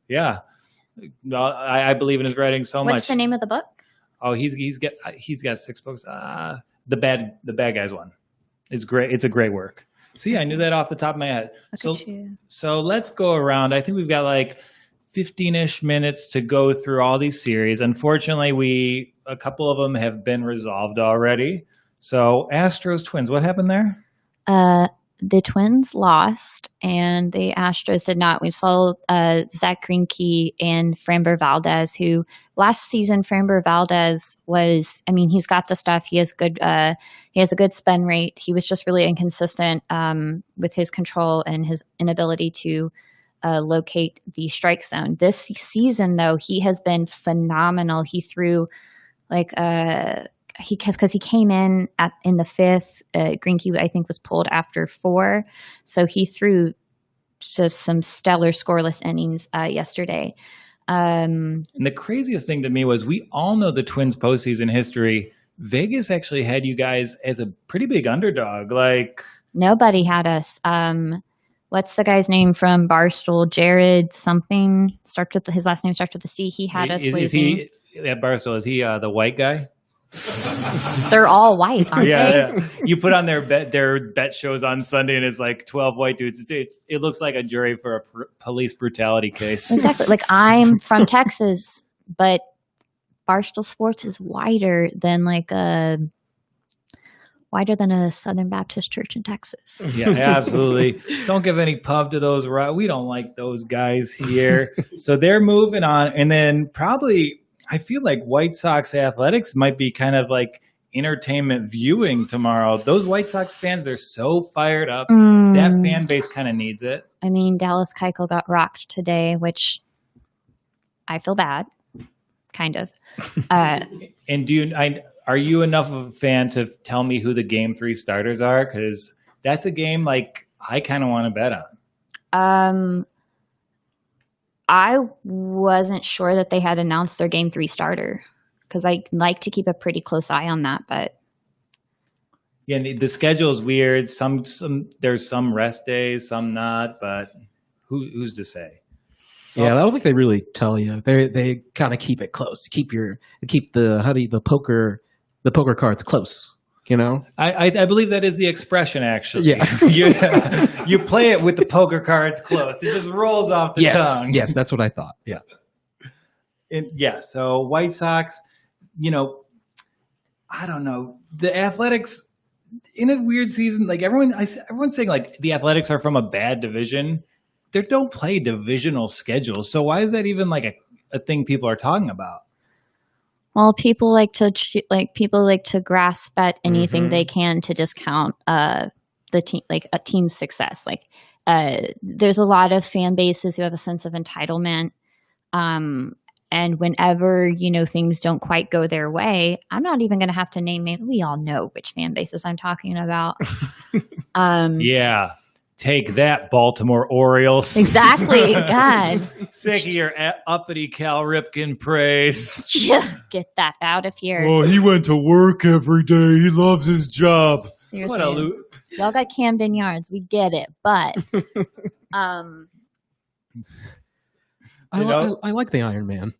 Yeah. I believe in his writing so much. What's the name of the book? Oh, he's got 6 books. The bad guys one. It's great. It's a great work. See, I knew that off the top of my head. So let's go around. I think we've got like 15-ish minutes to go through all these series. Unfortunately, a couple of them have been resolved already. So Astros Twins, what happened there? The Twins lost, and the Astros did not. We saw Zach Greinke and Framber Valdez, who last season Framber Valdez was. I mean, he's got the stuff. He has good. He has a good spin rate. He was just really inconsistent with his control and his inability to locate the strike zone. This season, though, he has been phenomenal. He threw like because he came in the 5th. Greinke, I think, was pulled after 4, so he threw just some stellar scoreless innings yesterday. And the craziest thing to me was we all know the Twins postseason history. Vegas actually had you guys as a pretty big underdog. Like nobody had us. What's the guy's name from Barstool? Jared something. His last name starts with a C. He had us losing. Is he at Barstool? Is he the white guy? They're all white, aren't they? Yeah. You put on their bet shows on Sunday, and it's like 12 white dudes. It looks like a jury for a police brutality case. Exactly. Like I'm from Texas, but Barstool Sports is wider than a Southern Baptist church in Texas. Yeah, absolutely. Don't give any pub to those. We don't like those guys here. So they're moving on, and then probably. I feel like White Sox Athletics might be kind of like entertainment viewing tomorrow. Those White Sox fans, they're so fired up. That fan base kind of needs it. I mean, Dallas Keuchel got rocked today, which I feel bad, kind of. And are you enough of a fan to tell me who the Game 3 starters are? Because that's a game like I kind of want to bet on. I wasn't sure that they had announced their Game 3 starter because I like to keep a pretty close eye on that. But yeah, the schedule is weird. Some there's some rest days, some not. But who's to say? So, yeah, I don't think they really tell you. They kind of keep it close. Keep the poker cards close. You know, I believe that is the expression. Actually, yeah. you play it with the poker cards close. It just rolls off the tongue. Yes, that's what I thought. Yeah, So White Sox, I don't know, the Athletics in a weird season. Like everyone's saying, like the Athletics are from a bad division. They don't play divisional schedules, so why is that even like a thing people are talking about? Well, people like to grasp at anything they can to discount the team, like a team's success. Like there's a lot of fan bases who have a sense of entitlement, and whenever things don't quite go their way, I'm not even going to have to name names. We all know which fan bases I'm talking about. Yeah. Take that, Baltimore Orioles. Exactly. God. Sick of your uppity Cal Ripken praise. Get that out of here. Oh, he went to work every day. He loves his job. Seriously. What a loot. Y'all got Camden Yards. We get it. But I like the Iron Man.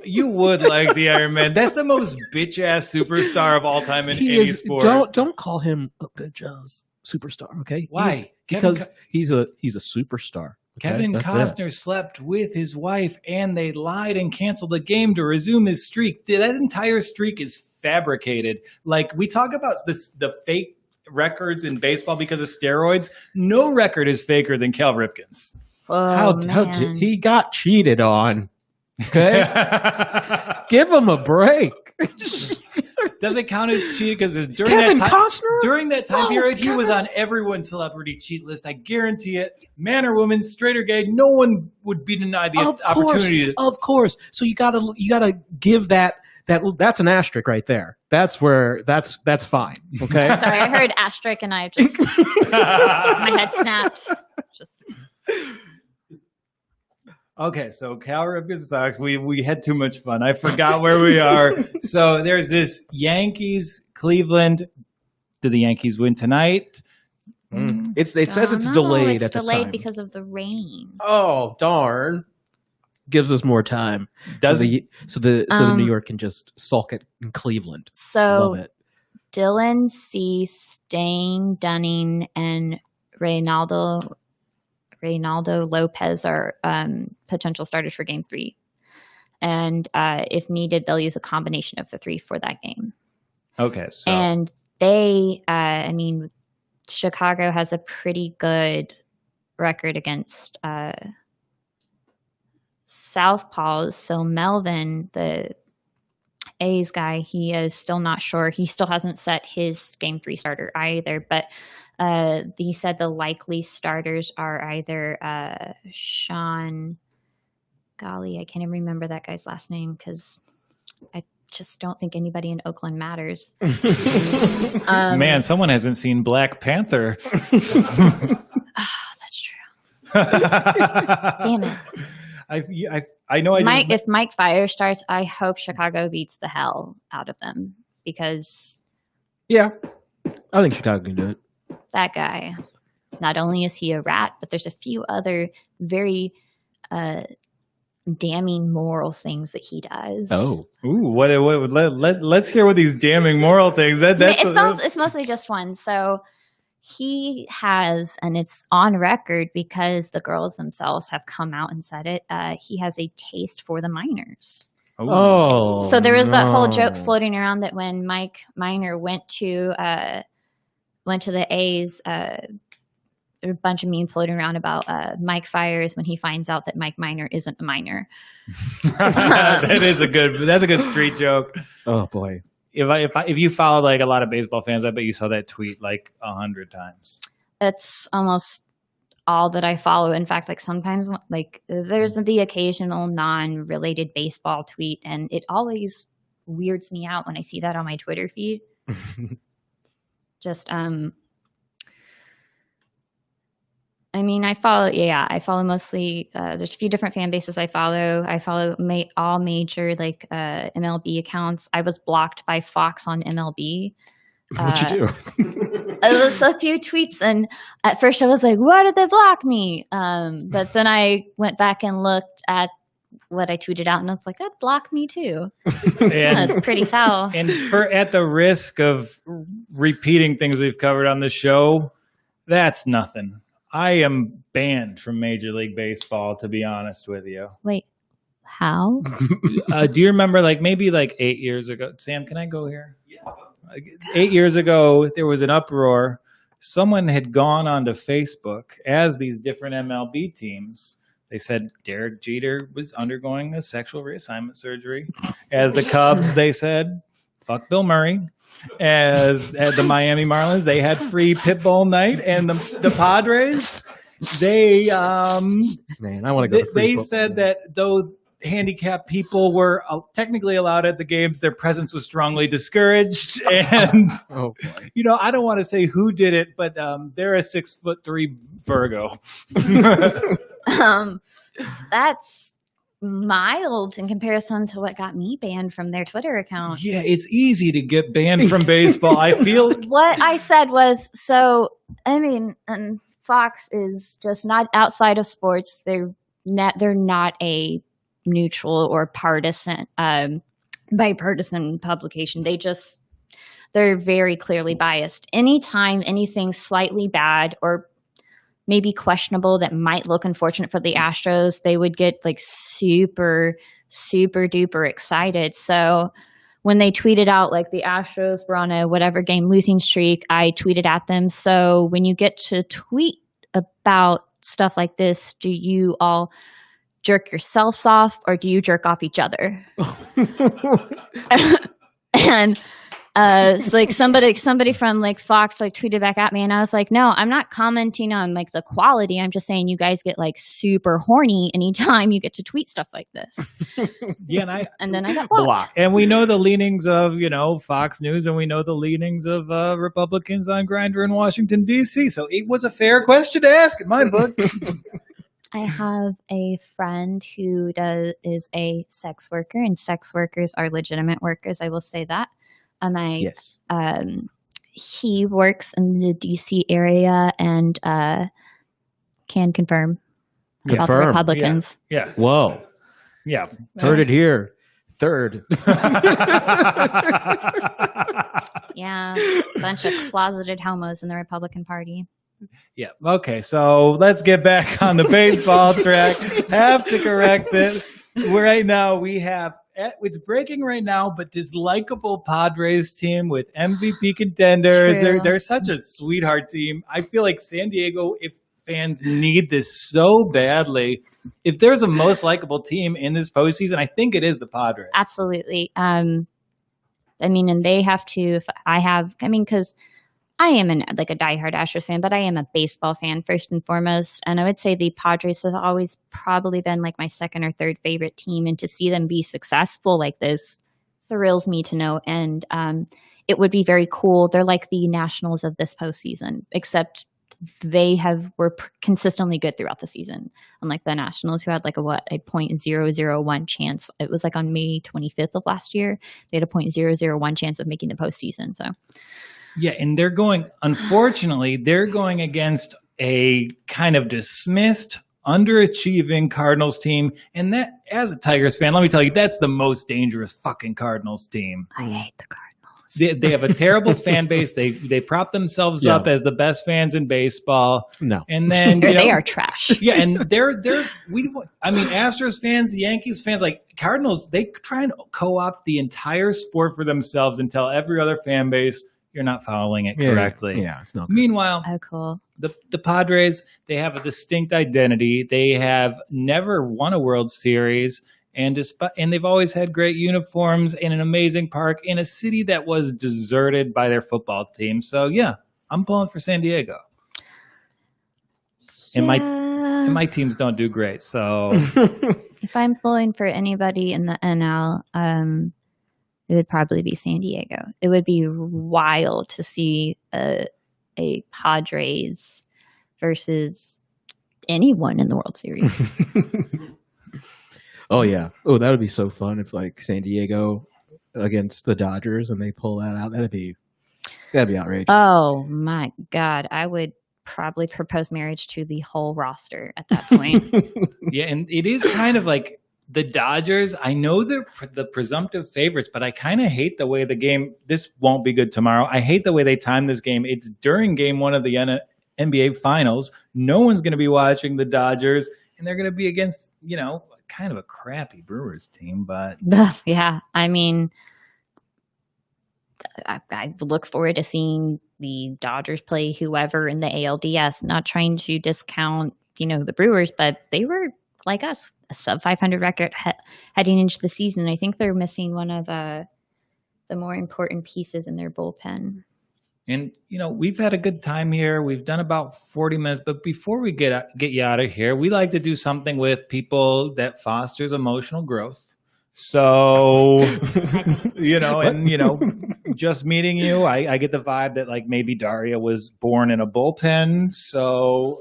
You would like the Iron Man. That's the most bitch-ass superstar of all time in any sport. Don't call him a bitch-ass superstar, okay? Why? Because he's a superstar. Okay? Kevin Costner slept with his wife, and they lied and canceled the game to resume his streak. That entire streak is fabricated. Like, we talk about the fake records in baseball because of steroids. No record is faker than Cal Ripken's. How he got cheated on? Okay, give him a break. Doesn't count as cheating because during that time period, he was on everyone's celebrity cheat list. I guarantee it. Man or woman, straight or gay, no one would be denied the opportunity. Of course. So you gotta give that's an asterisk right there. That's fine. Okay. Sorry, I heard asterisk and I just my head snapped. Okay, so Cal Ripken Sox. We had too much fun. I forgot where we are. So there's this Yankees Cleveland. Do the Yankees win tonight? It says it's delayed at the time. It's delayed because of the rain. Oh darn! Gives us more time. So the New York can just sulk it in Cleveland. So Love it. Dylan Cease, Dane Dunning, and Reynaldo Lopez are potential starters for Game 3, and if needed, they'll use a combination of the three for that game. Okay, so and they, Chicago has a pretty good record against Southpaws. So Melvin, the A's guy, he is still not sure. He still hasn't set his Game 3 starter either, but he said the likely starters are either Sean Golly, I can't even remember that guy's last name because I just don't think anybody in Oakland matters. Man, someone hasn't seen Black Panther. That's true. Damn it. I know. If Mike Fire starts, I hope Chicago beats the hell out of them because. Yeah, I think Chicago can do it. That guy, not only is he a rat, but there's a few other very damning moral things that he does. Oh, ooh, let's hear what these damning moral things. It's mostly just one. So he has, and it's on record because the girls themselves have come out and said it. He has a taste for the minors. Oh, so there was that whole joke floating around that when Mike Minor went to the A's. A bunch of memes floating around about Mike Fires when he finds out that Mike Minor isn't a minor. That's a good street joke. Oh boy. If you follow like a lot of baseball fans, I bet you saw that tweet like 100 times. It's almost all that I follow. In fact, like sometimes like there's the occasional non-related baseball tweet, and it always weirds me out when I see that on my Twitter feed. Just I follow mostly, there's a few different fan bases I follow. I follow all major MLB accounts. I was blocked by Fox on MLB. What'd you do? It was a few tweets, and at first I was like, why did they block me? But then I went back and looked at what I tweeted out, and I was like, that blocked me too. That's pretty foul. And at the risk of repeating things we've covered on the show, that's nothing. I am banned from Major League Baseball, to be honest with you. Wait, how? Do you remember maybe 8 years ago? Sam, can I go here? Yeah. 8 years ago, there was an uproar. Someone had gone onto Facebook as these different MLB teams. They said Derek Jeter was undergoing a sexual reassignment surgery. As the Cubs, they said, fuck Bill Murray. As the Miami Marlins, they had free Pitbull night, and the Padres, they man, I want to go. They said that though handicapped people were technically allowed at the games, their presence was strongly discouraged. And I don't want to say who did it, but they're a 6'3" Virgo. That's mild in comparison to what got me banned from their Twitter account. Yeah, it's easy to get banned from baseball. I feel what I said was and Fox is just not outside of sports. They're not a neutral or partisan bipartisan publication. They're very clearly biased. Anytime anything slightly bad or maybe questionable that might look unfortunate for the Astros, they would get super, super duper excited. So when they tweeted out the Astros were on a whatever game losing streak, I tweeted at them. So when you get to tweet about stuff like this, do you all jerk yourselves off or do you jerk off each other? And it's somebody from Fox tweeted back at me, and I was like, no, I'm not commenting on the quality. I'm just saying you guys get super horny anytime you get to tweet stuff like this. Yeah, and then I got blocked. And we know the leanings of Fox News, and we know the leanings of Republicans on Grindr in Washington D.C. So it was a fair question to ask in my book. I have a friend who is a sex worker, and sex workers are legitimate workers. I will say that. Yes. He works in the DC area and can confirm about the Republicans. Yeah. Whoa. Yeah. Heard it here. Third. Yeah. Bunch of closeted homos in the Republican Party. Yeah. Okay. So let's get back on the baseball track. Have to correct it. Right now we have, it's breaking right now, but this likable Padres team with MVP contenders, they're such a sweetheart team. I feel like San Diego, if fans need this so badly, if there's a most likable team in this postseason, I think it is the Padres. Absolutely. And they have to, because I am a diehard Astros fan, but I am a baseball fan first and foremost. And I would say the Padres have always probably been like my second or third favorite team. And to see them be successful like this thrills me to know. And it would be very cool. They're like the Nationals of this postseason, except they were consistently good throughout the season. Unlike the Nationals, who had a 0.001 chance. It was on May 25th of last year. They had a 0.001 chance of making the postseason. So. Yeah, and they're going against a kind of dismissed, underachieving Cardinals team. And that, as a Tigers fan, let me tell you, that's the most dangerous fucking Cardinals team. I hate the Cardinals. They have a terrible fan base. They prop themselves up as the best fans in baseball. No. And then they are trash. Yeah, and Astros fans, Yankees fans, Cardinals, they try and co-opt the entire sport for themselves and tell every other fan base, you're not following it correctly. Yeah, it's not good. Meanwhile, oh, cool. The Padres, they have a distinct identity. They have never won a World Series, and they've always had great uniforms in an amazing park in a city that was deserted by their football team. So yeah, I'm pulling for San Diego. Yeah. And my teams don't do great. So if I'm pulling for anybody in the NL, it would probably be San Diego. It would be wild to see a Padres versus anyone in the World Series. Oh yeah. Oh, that would be so fun if San Diego against the Dodgers and they pull that out. That'd be outrageous. Oh my God. I would probably propose marriage to the whole roster at that point. Yeah, and it is kind of like the Dodgers. I know they're the presumptive favorites, but I kind of hate the way the game, this won't be good tomorrow. I hate the way they time this game. It's during game one of the NBA Finals. No one's going to be watching the Dodgers, and they're going to be against, kind of a crappy Brewers team. But yeah, I look forward to seeing the Dodgers play whoever in the ALDS, not trying to discount, the Brewers, but they were like us, a sub 500 record heading into the season. I think they're missing one of the more important pieces in their bullpen. And, we've had a good time here. We've done about 40 minutes. But before we get you out of here, we like to do something with people that fosters emotional growth. So, just meeting you, I get the vibe that maybe Daria was born in a bullpen. So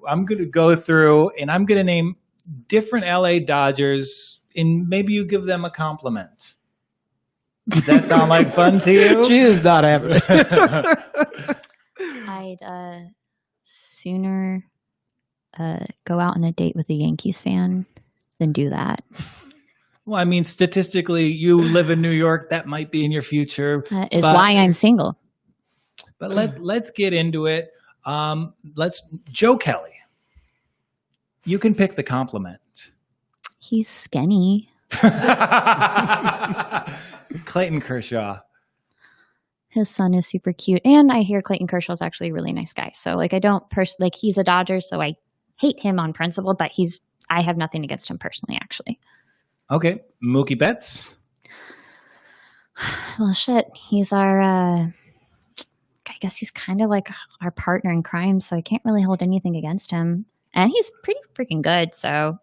I'm going to go through and I'm going to name different LA Dodgers and maybe you give them a compliment. Does that sound like fun to you? She is not having it. I'd sooner go out on a date with a Yankees fan than do that. Well, statistically, you live in New York. That might be in your future. That is why I'm single. But let's get into it. Joe Kelly. You can pick the compliment. He's skinny. Clayton Kershaw. His son is super cute. And I hear Clayton Kershaw is actually a really nice guy. So I don't he's a Dodger, so I hate him on principle, but I have nothing against him personally, actually. Okay. Mookie Betts. Well, shit. He's I guess he's kind of like our partner in crime, so I can't really hold anything against him. And he's pretty freaking good, so.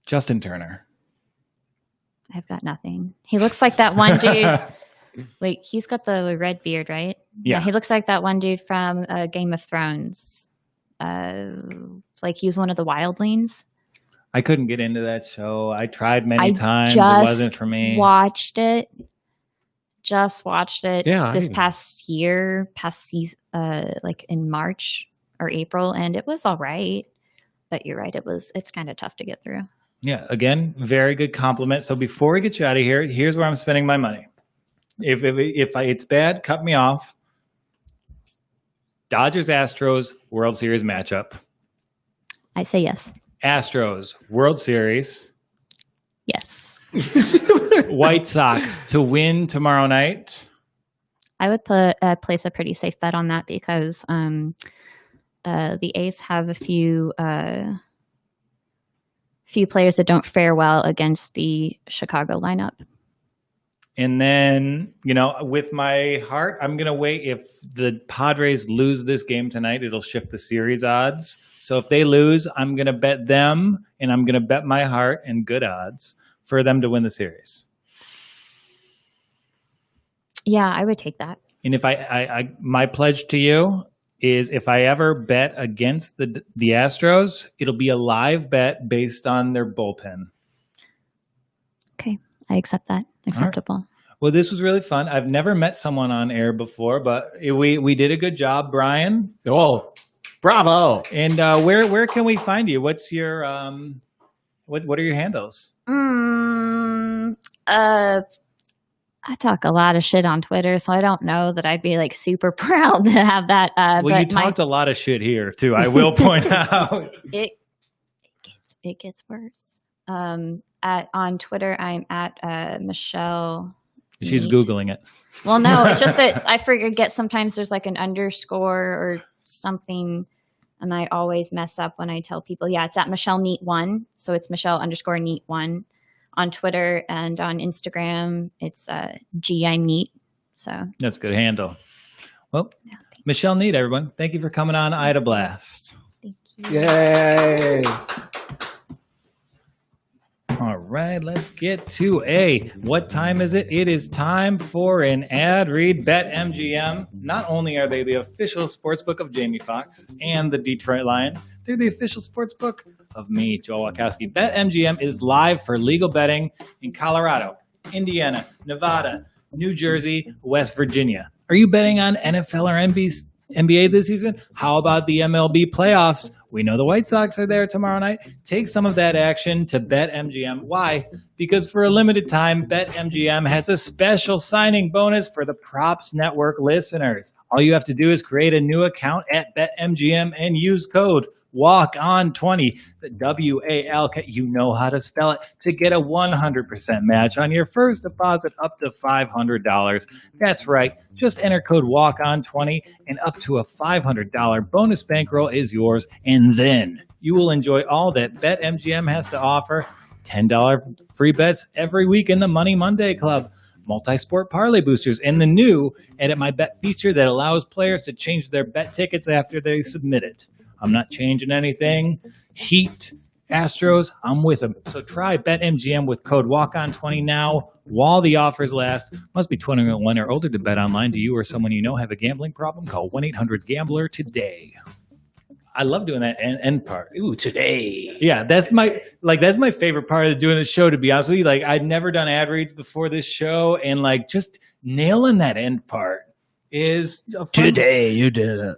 Justin Turner. I've got nothing. He looks like that one dude. Wait, he's got the red beard, right? Yeah. He looks like that one dude from Game of Thrones. like he was one of the wildlings. I couldn't get into that show. I tried many times. It wasn't for me. Just watched it this past season, like in March or April, and it was all right. But you're right, it's kind of tough to get through. Yeah, again, very good compliment. So before we get you out of here, here's where I'm spending my money. If it's bad, cut me off. Dodgers-Astros World Series matchup. I say yes. Astros World Series. Yes. White Sox to win tomorrow night. I would place a pretty safe bet on that because the A's have a few players that don't fare well against the Chicago lineup. And then, with my heart, I'm going to wait. If the Padres lose this game tonight, it'll shift the series odds. So if they lose, I'm going to bet them, and I'm going to bet my heart and good odds for them to win the series. Yeah, I would take that. And if my pledge to you is if I ever bet against the Astros, it'll be a live bet based on their bullpen. Okay, I accept that. Acceptable. Right. Well, this was really fun. I've never met someone on air before, but we did a good job, Brian. Oh, bravo! And where can we find you? What's your what are your handles? I talk a lot of shit on Twitter, so I don't know that I'd be like super proud to have that. Well, but you talked a lot of shit here too. I will point out it gets worse. On Twitter, I'm at Michelle. She's Neat. Googling it. Well, no, it's just that I forget sometimes there's like an underscore or something, and I always mess up when I tell people. Yeah, it's at Michelle Neat 1, so it's Michelle _ Neat 1 on Twitter, and on Instagram it's GI Neat. So that's a good handle. Well, yeah, Michelle Neat, everyone, thank you for coming on. I had a blast. Thank you. Yay! All right, let's get to what time is it? It is time for an ad read. BetMGM. Not only are they the official sportsbook of Jamie Foxx and the Detroit Lions, they're the official sportsbook of me, Joel Wachowski. BetMGM is live for legal betting in Colorado, Indiana, Nevada, New Jersey, West Virginia. Are you betting on NFL or NBA this season? How about the MLB Playoffs? We know the White Sox are there tomorrow night. Take some of that action to BetMGM. Why? Because for a limited time, BetMGM has a special signing bonus for the Props Network listeners. All you have to do is create a new account at BetMGM and use code WALKON20, the WALK, you know how to spell it, to get a 100% match on your first deposit up to $500. That's right. Just enter code WALKON20 and up to a $500 bonus bankroll is yours. And then you will enjoy all that BetMGM has to offer. $10 free bets every week in the Money Monday Club, multi-sport parlay boosters, and the new Edit My Bet feature that allows players to change their bet tickets after they submit it. I'm not changing anything. Heat, Astros, I'm with them. So try BetMGM with code WALKON20 now while the offers last. Must be 21 or older to bet online. Do you or someone you know have a gambling problem? Call 1-800-GAMBLER today. I love doing that end part. Ooh, today. Yeah, that's my favorite part of doing the show, to be honest with you. Like, I'd never done ad reads before this show, and like just nailing that end part is a fun. Today you did it.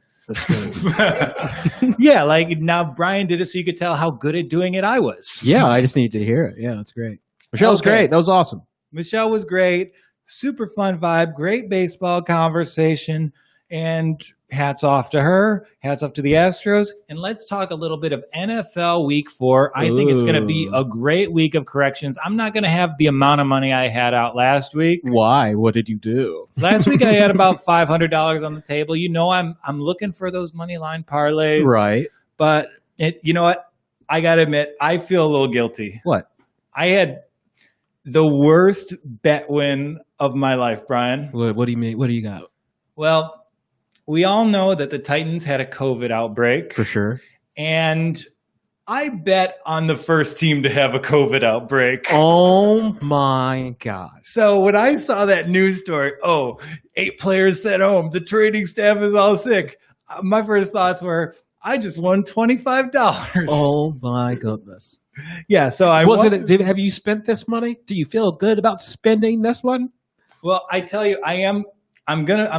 Yeah, like now Brian did it so you could tell how good at doing it I was. Yeah, I just need to hear it. Yeah, that's great. Michelle was great. That was awesome. Michelle was great. Super fun vibe. Great baseball conversation. And hats off to her. Hats off to the Astros. And let's talk a little bit of NFL Week 4. I think it's going to be a great week of corrections. I'm not going to have the amount of money I had out last week. Why? What did you do? Last week I had about $500 on the table. You know, I'm looking for those money line parlays. Right. But you know what? I got to admit, I feel a little guilty. What? I had the worst bet win of my life, Brian. What do you mean? What do you got? Well, we all know that the Titans had a COVID outbreak. For sure. And I bet on the first team to have a COVID outbreak. Oh, my God. So when I saw that news story, 8 players sent home, the training staff is all sick, my first thoughts were, I just won $25. Oh my goodness. Yeah, so have you spent this money? Do you feel good about spending this one? Well, I tell you, I'm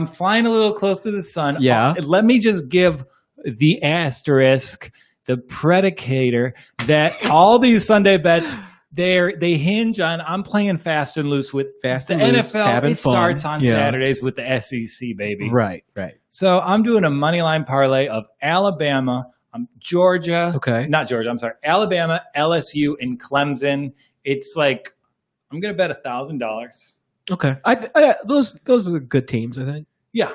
flying a little close to the sun. Yeah. Let me just give the asterisk, the predicator that all these Sunday bets, they hinge on I'm playing fast and loose with the NFL. It starts on Saturdays with the SEC, baby. Right. So I'm doing a moneyline parlay of Alabama, Georgia. Okay. Not Georgia, I'm sorry. Alabama, LSU, and Clemson. It's like I'm going to bet $1,000. Okay. Those are good teams, I think. Yeah.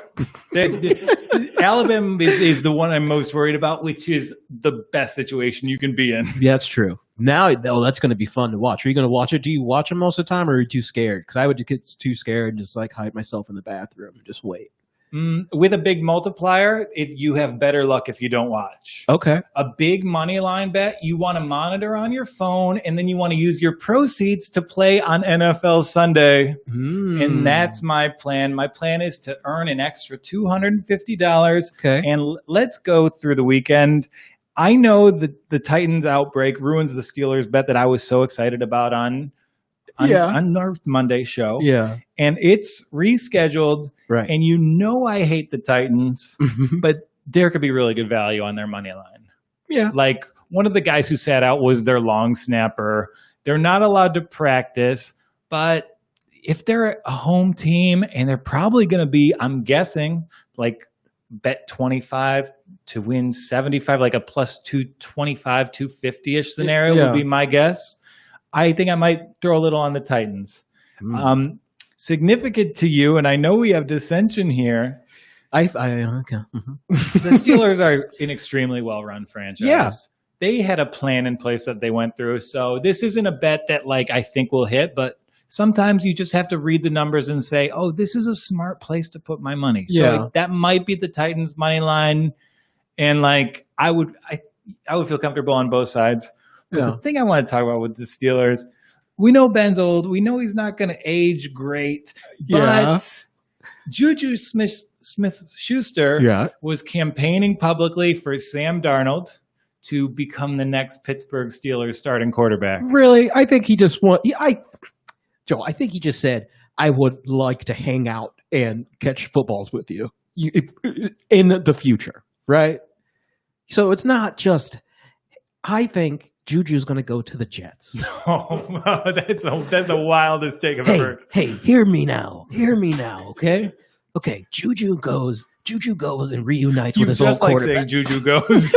Alabama is the one I'm most worried about, which is the best situation you can be in. Yeah, that's true. Now, that's going to be fun to watch. Are you going to watch it? Do you watch it most of the time, or are you too scared? Because I would get too scared and just like hide myself in the bathroom and just wait. With a big multiplier, you have better luck if you don't watch. Okay. A big money line bet, you want to monitor on your phone, and then you want to use your proceeds to play on NFL Sunday. And that's my plan. My plan is to earn an extra $250. Okay. And let's go through the weekend. I know that the Titans outbreak ruins the Steelers bet that I was so excited about on our Monday show. Yeah. And it's rescheduled. Right. And I hate the Titans, but there could be really good value on their money line. Yeah. Like one of the guys who sat out was their long snapper. They're not allowed to practice, but if they're a home team and they're probably going to be, I'm guessing, like bet 25 to win 75, like a plus 225, 250-ish scenario would be my guess. I think I might throw a little on the Titans. Significant to you, and I know we have dissension here. Okay. The Steelers are an extremely well-run franchise. Yeah. They had a plan in place that they went through. So this isn't a bet that like I think will hit, but sometimes you just have to read the numbers and say, oh, this is a smart place to put my money. So like, that might be the Titans money line. And like I would feel comfortable on both sides. But the thing I want to talk about with the Steelers, we know Ben's old. We know he's not going to age great. But JuJu Smith-Schuster was campaigning publicly for Sam Darnold to become the next Pittsburgh Steelers starting quarterback. Really? I think he just Joe, I think he just said, I would like to hang out and catch footballs with you in the future, right? So it's not just, I think Juju's going to go to the Jets. Oh, that's the wildest take I've ever heard. Hey, hear me now, okay? Okay, Juju goes and reunites with his old quarterback. Saying Juju goes.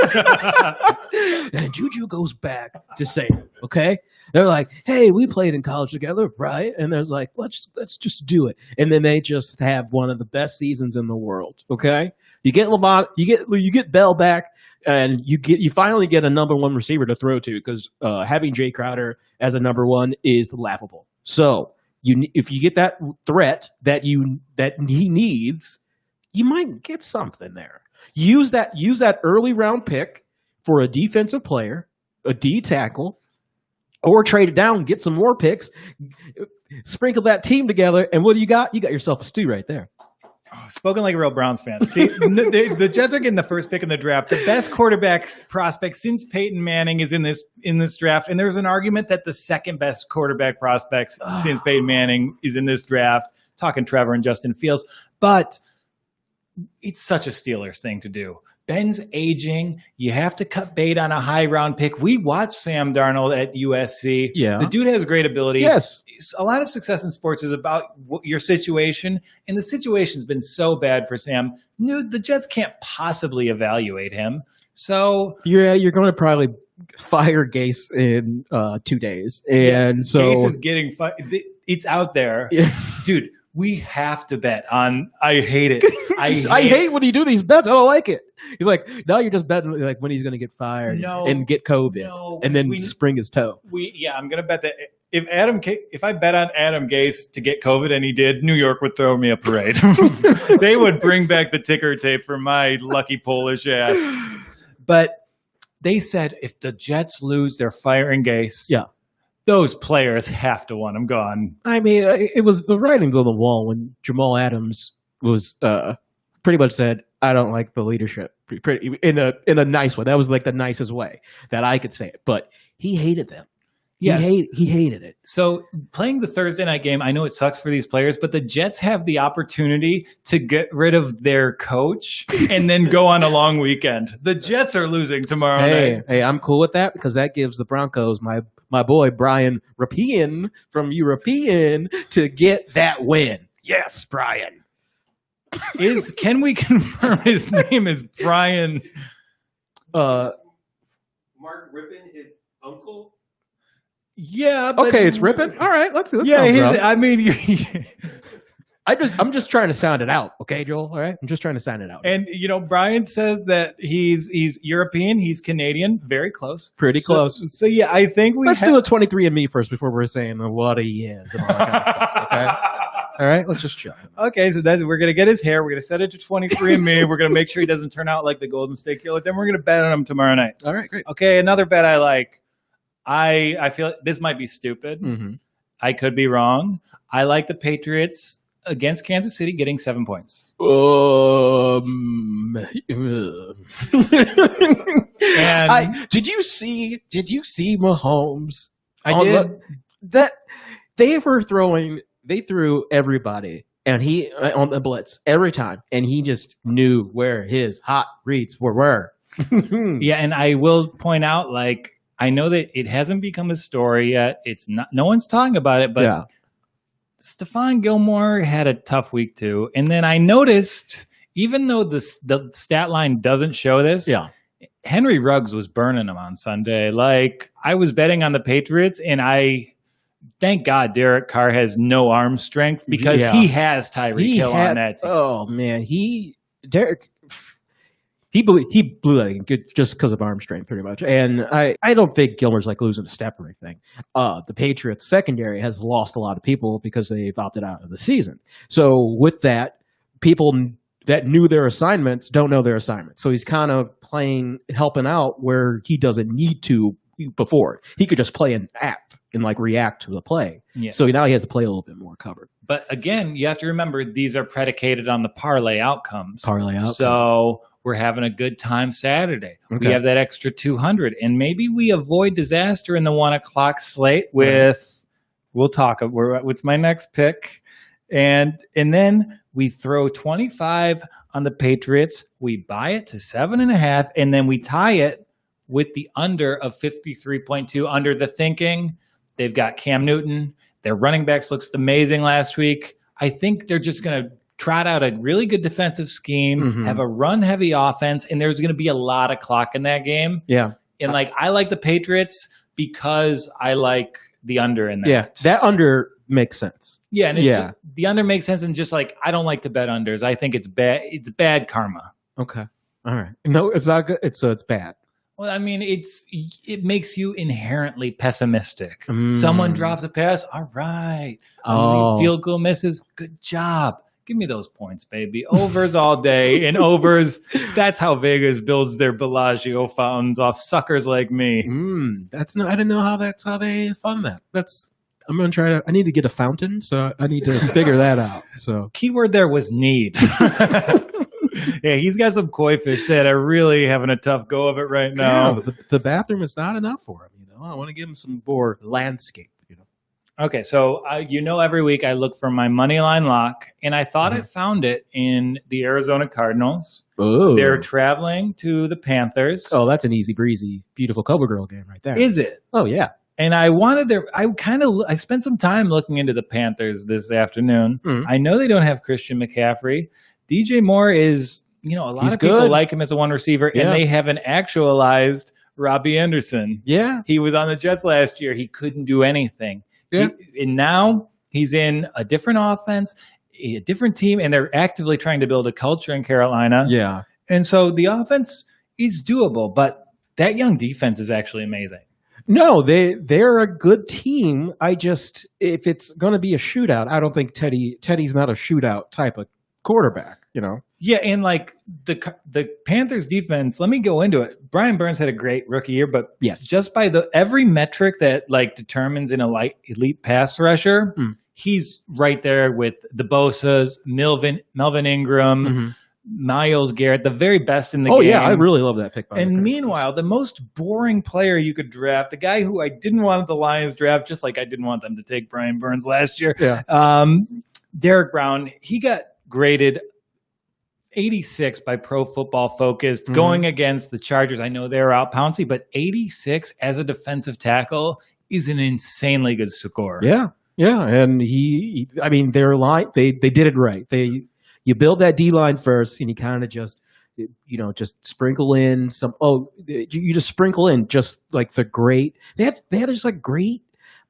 And Juju goes back to Sam, okay? They're like, hey, we played in college together, right? And there's like, let's just do it. And then they just have one of the best seasons in the world, okay? You get Levant, you get Bell back, and you finally get a number one receiver to throw to, because having Jay Crowder as a number one is laughable. So if you get that threat that he needs, you might get something there. Use that early round pick for a defensive player, a D tackle, or trade it down and get some more picks. Sprinkle that team together, and what do you got? You got yourself a stew right there. Oh, spoken like a real Browns fan. See, the Jets are getting the first pick in the draft. The best quarterback prospect since Peyton Manning is in this draft, and there's an argument that the second best quarterback prospect since Peyton Manning is in this draft. Talking Trevor and Justin Fields, but it's such a Steelers thing to do. Ben's aging. You have to cut bait on a high round pick. We watched Sam Darnold at USC. Yeah. The dude has great ability. Yes. A lot of success in sports is about your situation, and the situation's been so bad for Sam. The Jets can't possibly evaluate him. So you're going to probably fire Gase in 2 days. And so Gase is getting it's out there. Yeah. Dude, we have to bet on. I hate it. I hate when you do these bets. I don't like it. He's like, no, you're just betting like when he's going to get fired and get COVID, and then spring his toe. I'm going to bet that if I bet on Adam Gase to get COVID and he did, New York would throw me a parade. They would bring back the ticker tape for my lucky Polish ass. But they said if the Jets lose, they're firing Gase. Yeah. Those players have to want him gone. I mean, it was the writings on the wall when Jamal Adams was pretty much said, I don't like the leadership in a nice way. That was like the nicest way that I could say it. But he hated them. Yes. He hated it. So playing the Thursday night game, I know it sucks for these players, but the Jets have the opportunity to get rid of their coach and then go on a long weekend. The Jets are losing tomorrow night. Hey, I'm cool with that because that gives the Broncos, my boy Brian Rapien from European, to get that win. Yes, Brian. Can we confirm his name is Brian? Mark Rippon, his uncle. Yeah. But, okay, it's Rippon. All right, let's. Yeah, I mean, I'm just trying to sound it out. Okay, Joel. All right, I'm just trying to sound it out. And Brian says that he's European, he's Canadian, very close, Pretty close. So yeah, I think let's do a 23andMe first before we're saying what he is and all that kind of stuff. Okay. All right, let's just chill. Okay, so we're going to get his hair. We're going to set it to 23andMe. We're going to make sure he doesn't turn out like the Golden State Killer. Then we're going to bet on him tomorrow night. All right, great. Okay, another bet I like. I feel this might be stupid. Mm-hmm. I could be wrong. I like the Patriots against Kansas City getting 7 points. And did you see Mahomes? I did. That they threw everybody and he on the blitz every time, and he just knew where his hot reads were. Yeah, and I will point out, like, I know that it hasn't become a story yet. It's not. No one's talking about it, but yeah. Stephon Gilmore had a tough week too. And then I noticed, even though the stat line doesn't show this, Henry Ruggs was burning him on Sunday. Like, I was betting on the Patriots, and thank God Derek Carr has no arm strength because he has Tyreek Hill on that team. Oh man, He blew that game just because of arm strength, pretty much. And I don't think Gilmore's like losing a step or anything. The Patriots secondary has lost a lot of people because they've opted out of the season. So with that, people that knew their assignments don't know their assignments. So he's kind of helping out where he doesn't need to before. He could just play and act and like react to the play. Yeah. So now he has to play a little bit more covered. But again, you have to remember these are predicated on the parlay outcomes. So we're having a good time Saturday. Okay. We have that extra 200, and maybe we avoid disaster in the 1:00 slate with. We'll talk. What's my next pick, and then we throw 25 on the Patriots. We buy it to 7.5, and then we tie it with the under of 53.2. Under the thinking, they've got Cam Newton. Their running backs looked amazing last week. I think they're just going to trot out a really good defensive scheme, have a run-heavy offense, and there's going to be a lot of clock in that game. Yeah. And, I like the Patriots because I like the under in that. Yeah, that under makes sense. Yeah, and just, the under makes sense, and just, I don't like to bet unders. I think it's bad. It's bad karma. Okay. All right. No, it's not good. It's bad. Well, I mean, it makes you inherently pessimistic. Someone drops a pass. All right. Field goal misses. Good job. Give me those points, baby. Overs all day. And overs, that's how Vegas builds their Bellagio fountains off suckers like me. I didn't know how they fund that. I'm going to try to, I need to get a fountain, so I need to figure that out. So keyword there was need. Yeah, he's got some koi fish that are really having a tough go of it right now. Yeah, the bathroom is not enough for him. I want to give him some more landscape. Okay, so every week I look for my moneyline lock, and I thought I found it in the Arizona Cardinals. Oh, they're traveling to the Panthers. Oh, that's an easy breezy, beautiful Cover Girl game right there. Is it? Oh yeah. And I spent some time looking into the Panthers this afternoon. I know they don't have Christian McCaffrey. DJ Moore is, a lot of people like him as a one receiver, and they haven't actualized Robbie Anderson. Yeah. He was on the Jets last year. He couldn't do anything. Yeah. And now he's in a different offense, a different team, and they're actively trying to build a culture in Carolina. Yeah. And so the offense is doable, but that young defense is actually amazing. No, they're a good team. If it's going to be a shootout, I don't think Teddy's not a shootout type of quarterback, Yeah, and the Panthers defense, let me go into it. Brian Burns had a great rookie year, but just by every metric that determines an elite pass rusher, he's right there with the Bosas, Melvin Ingram, Myles Garrett, the very best in the game. Oh, yeah, I really love that pick. And meanwhile, the most boring player you could draft, the guy who I didn't want the Lions draft, just like I didn't want them to take Brian Burns last year, Derek Brown, he got graded 86 by Pro Football Focus going against the Chargers. I know they're out pouncy, but 86 as a defensive tackle is an insanely good score. Yeah, and their line, they did it right. You build that D line first, and you kind of just sprinkle in some. You just sprinkle in just like the great. They had just like great.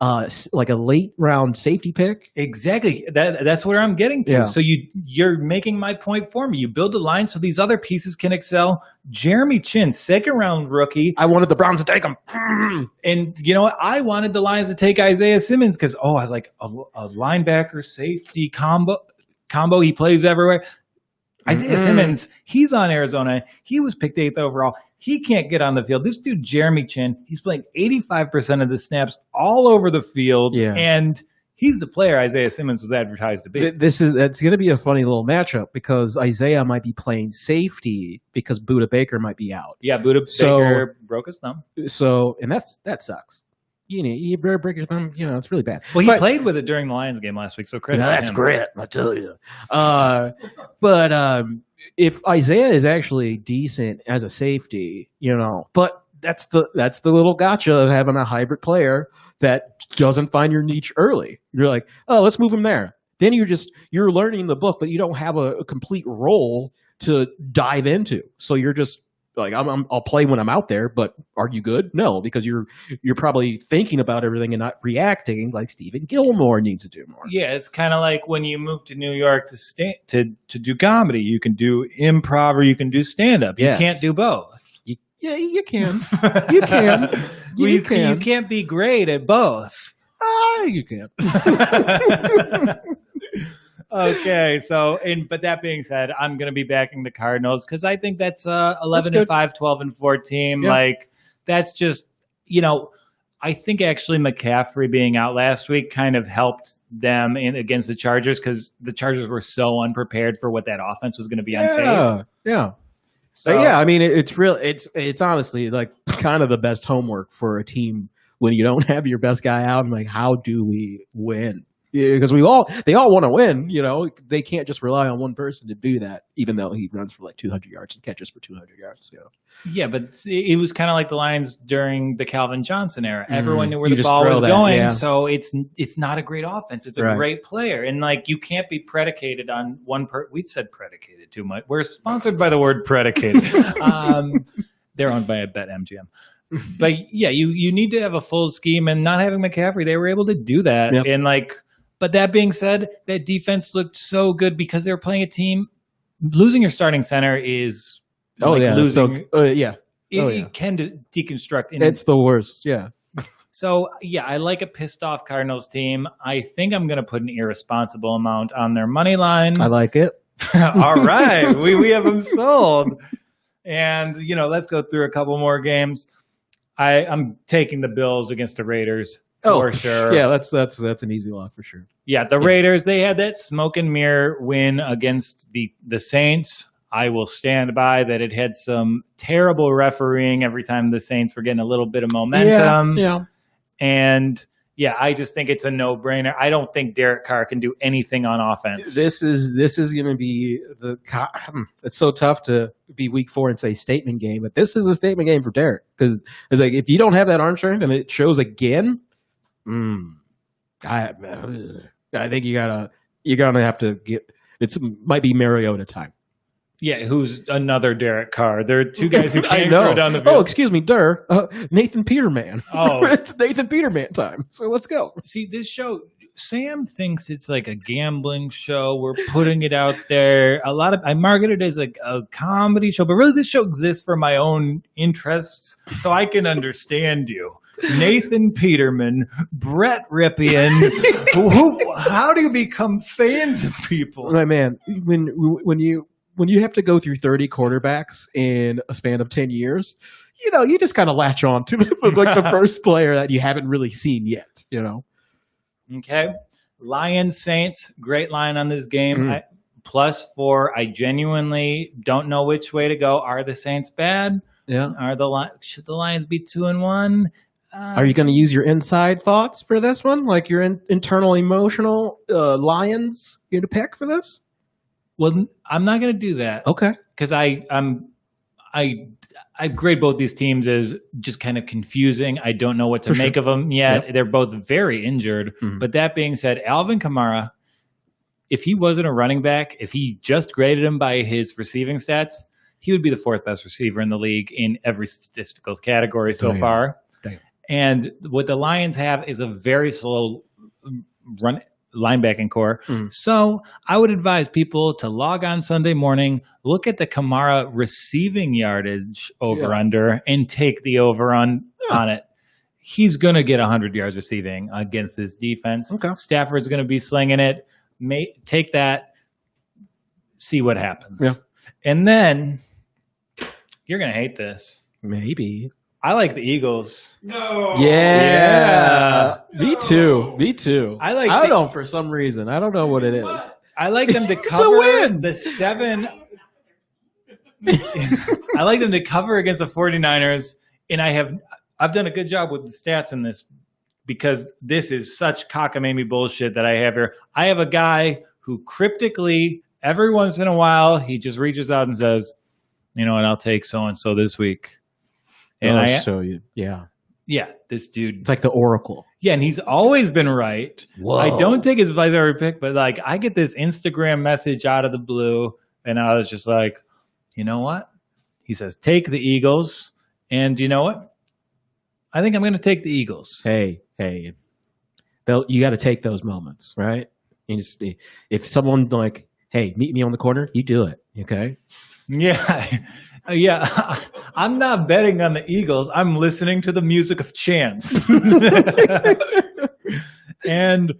Like a late round safety pick. Exactly. That's where I'm getting to. Yeah. So you're making my point for me. You build a line so these other pieces can excel. Jeremy Chin, 2nd round rookie. I wanted the Browns to take him. And you know what? I wanted the Lions to take Isaiah Simmons because I was like a linebacker safety combo. He plays everywhere. Isaiah Simmons, he's on Arizona. He was picked 8th overall. He can't get on the field. This dude, Jeremy Chin, he's playing 85% of the snaps all over the field, and he's the player Isaiah Simmons was advertised to be. It's going to be a funny little matchup because Isaiah might be playing safety because Budda Baker might be out. Yeah, Baker broke his thumb. So, and that sucks. You better break your thumb. It's really bad. Well, he played with it during the Lions game last week, so credit to him. That's great, I tell you. If Isaiah is actually decent as a safety, but that's the little gotcha of having a hybrid player that doesn't find your niche early. You're like, oh, let's move him there. Then you're learning the book, but you don't have a complete role to dive into. So you're just like, I'll play when I'm out there, but are you good? No, because you're probably thinking about everything and not reacting like Stephen Gilmore needs to do more. Yeah, it's kind of like when you move to New York to do comedy. You can do improv or you can do stand-up. You can't do both. You can. You can. You can't be great at both. You can. Okay, but that being said, I'm going to be backing the Cardinals because I think that's 11-5, 12-4 team. Yeah. Like, that's just, I think actually McCaffrey being out last week kind of helped them against the Chargers because the Chargers were so unprepared for what that offense was going to be on tape. Yeah. So it's honestly like kind of the best homework for a team when you don't have your best guy out and like, how do we win? Because they all want to win, they can't just rely on one person to do that, even though he runs for like 200 yards and catches for 200 yards. Yeah, but it was kind of like the Lions during the Calvin Johnson era. Everyone knew where the ball was going, so it's not a great offense. It's a great player, and like you can't be predicated on one. We've said predicated too much. We're sponsored by the word predicated. They're owned by a BetMGM. But yeah, you need to have a full scheme, and not having McCaffrey, they were able to do that, and like. But that being said, that defense looked so good because they were playing a team. Losing your starting center is losing. It can deconstruct. It's the worst. Yeah. So I like a pissed off Cardinals team. I think I'm going to put an irresponsible amount on their money line. I like it. All right, we have them sold. And let's go through a couple more games. I'm taking the Bills against the Raiders. For sure. Yeah, that's an easy lock for sure. Yeah, the Raiders, they had that smoke and mirror win against the Saints. I will stand by that it had some terrible refereeing every time the Saints were getting a little bit of momentum. Yeah. And I just think it's a no-brainer. I don't think Derek Carr can do anything on offense. This is going to be it's so tough to be week 4 and say statement game, but this is a statement game for Derek because it's like if you don't have that arm strength and it shows again. I think you're gonna have to get. Might be Mariota time. Yeah, who's another Derek Carr? There are two guys who can't throw down the field. Oh, excuse me, Nathan Peterman. Oh, it's Nathan Peterman time. So let's go. See, this show. Sam thinks it's like a gambling show. We're putting it out there. I market it as like a comedy show, but really this show exists for my own interests, so I can understand you. Nathan Peterman, Brett Ripien. How do you become fans of people? My man, when you have to go through 30 quarterbacks in a span of 10 years, you just kind of latch on to like the first player that you haven't really seen yet. Okay, Lions Saints, great line on this game. +4. I genuinely don't know which way to go. Are the Saints bad? Yeah. Should the Lions be 2-1? Are you going to use your inside thoughts for this one? Like your internal emotional Lions you to pick for this? Well, I'm not going to do that. Okay. Because I grade both these teams as just kind of confusing. I don't know what to make of them yet. Yep. They're both very injured. Mm-hmm. But that being said, Alvin Kamara, if he wasn't a running back, if he just graded him by his receiving stats, he would be the 4th best receiver in the league in every statistical category so far. And what the Lions have is a very slow linebacking core. So I would advise people to log on Sunday morning, look at the Kamara receiving yardage over-under, and take the over on it. He's going to get 100 yards receiving against this defense. Okay. Stafford's going to be slinging it. Take that, see what happens. Yeah. And then you're going to hate this. Maybe. I like the Eagles. No. Yeah. No. Me too. I don't know for some reason. I don't know what it is. I like them to cover the 7. I like them to cover against the 49ers, and I've done a good job with the stats in this because this is such cockamamie bullshit that I have here. I have a guy who cryptically, every once in a while, he just reaches out and says, you know what, I'll take so-and-so this week. And this dude. It's like the Oracle. Yeah, and he's always been right. Whoa. I don't take his advice every pick, but like I get this Instagram message out of the blue, and I was just like, you know what? He says, take the Eagles, and you know what? I think I'm going to take the Eagles. Hey, you got to take those moments, right? You just if someone like, hey, meet me on the corner, you do it, okay? Yeah. I'm not betting on the Eagles. I'm listening to the music of chance. And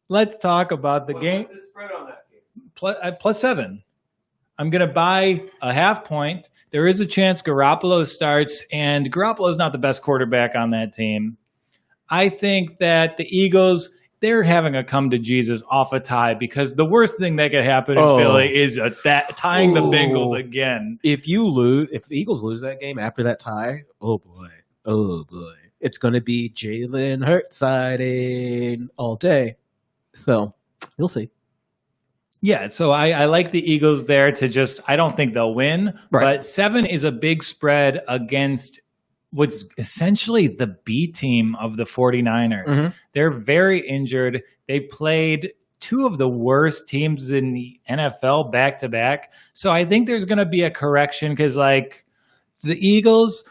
let's talk about the game. What's the spread on that game? +7. I'm going to buy a half point. There is a chance Garoppolo starts, and Garoppolo's not the best quarterback on that team. I think that the Eagles, they're having a come to Jesus off a tie because the worst thing that could happen in Philly is tying the Bengals again. If the Eagles lose that game after that tie, oh boy, it's going to be Jalen Hurts siding all day. So you'll see. Yeah, so I like the Eagles there I don't think they'll win, right. But 7 is a big spread against what's essentially the B team of the 49ers. Mm-hmm. They're very injured. They played 2 of the worst teams in the NFL back-to-back. So I think there's going to be a correction because, like, the Eagles,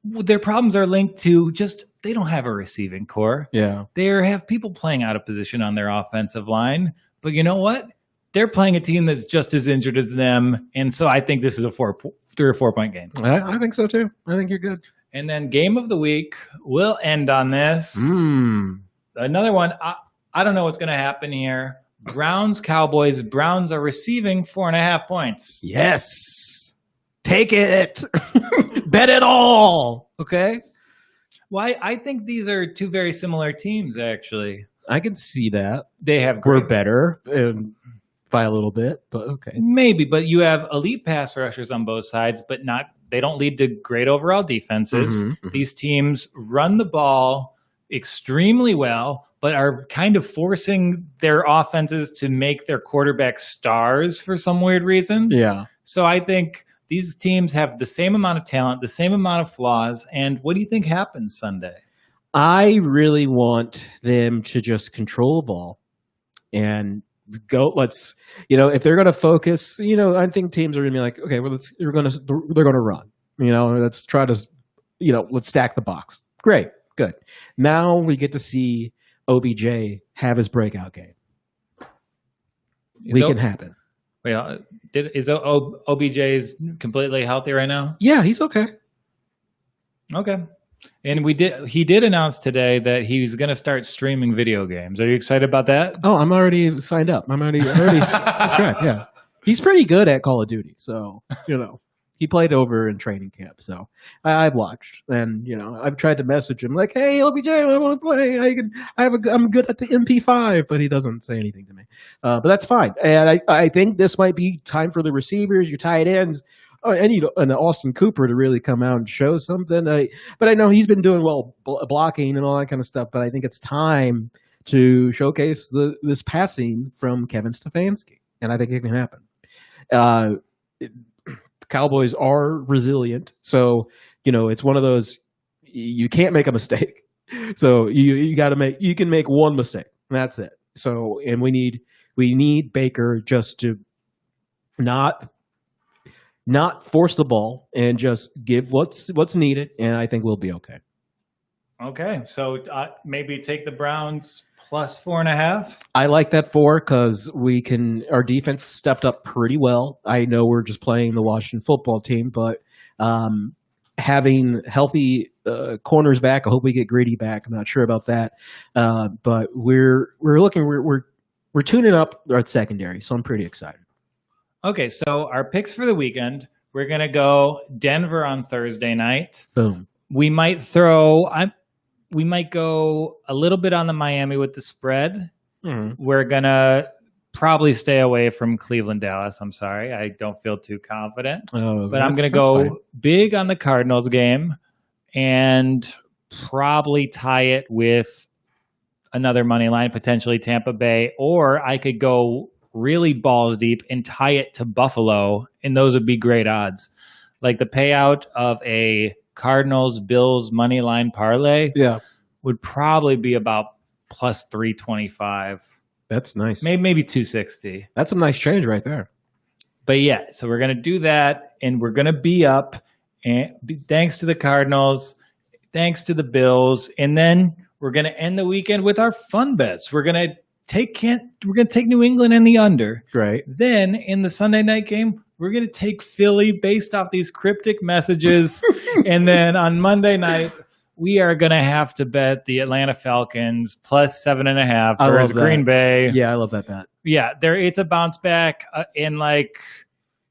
their problems are linked to just they don't have a receiving core. Yeah. They have people playing out of position on their offensive line. But you know what? They're playing a team that's just as injured as them. And so I think this is a 3 or 4 point game. I think so too. I think you're good. And then game of the week, we'll end on this. Another one. I don't know what's going to happen here. Browns, Cowboys. Browns are receiving 4.5 points. Yes. Take it. Bet it all. Okay. Well, I think these are 2 very similar teams, actually. I can see that. They have We're better by a little bit, but okay. Maybe, but you have elite pass rushers on both sides, but they don't lead to great overall defenses. Mm-hmm. These teams run the ball extremely well, but are kind of forcing their offenses to make their quarterback stars for some weird reason. Yeah. So I think these teams have the same amount of talent, the same amount of flaws. And what do you think happens Sunday? I really want them to just control the ball and go. If they're going to focus, I think teams are going to be like, okay, well, they're going to run. Let's try to, let's stack the box. Great, good. Now we get to see OBJ have his breakout game. We can happen. Wait, is OBJ's completely healthy right now? Yeah, he's okay. Okay. And he did announce today that he's going to start streaming video games. Are you excited about that? Oh, I'm already signed up. I'm already subscribed. Yeah. He's pretty good at Call of Duty. So, He played over in training camp, so I've watched, and I've tried to message him like, "Hey, LBJ, I want to play. I'm good at the MP5," but he doesn't say anything to me. But that's fine, and I think this might be time for the receivers, your tight ends. I need an Austin Cooper to really come out and show something. But I know he's been doing well blocking and all that kind of stuff. But I think it's time to showcase this passing from Kevin Stefanski, and I think it can happen. Cowboys are resilient, so it's one of those you can't make a mistake. So you can make one mistake, and that's it. So and we need Baker just to not force the ball and just give what's needed, and I think we'll be okay. Okay, so maybe take the Browns plus 4.5. I like that 4 because our defense stepped up pretty well. I know we're just playing the Washington football team, but having healthy corners back, I hope we get Greedy back. I'm not sure about that, but we're tuning up our secondary, so I'm pretty excited. Okay, so our picks for the weekend, we're gonna go Denver on Thursday night. Boom. We might go a little bit on the Miami with the spread. Mm-hmm. We're going to probably stay away from Cleveland, Dallas. I'm sorry. I don't feel too confident. But I'm going to go big on the Cardinals game and probably tie it with another money line, potentially Tampa Bay. Or I could go really balls deep and tie it to Buffalo, and those would be great odds. Like the payout of a Cardinals Bills money line parlay would probably be about plus 325. That's nice. Maybe 260. That's a nice change right there. But yeah, so we're going to do that, and we're going to be up, and thanks to the Cardinals, thanks to the Bills, and then we're going to end the weekend with our fun bets. We're going to take New England and the under. Right. Then in the Sunday night game, we're going to take Philly based off these cryptic messages. And then on Monday night, we are going to have to bet the Atlanta Falcons plus 7.5 versus Green Bay. Yeah, I love that bet. Yeah, it's a bounce back in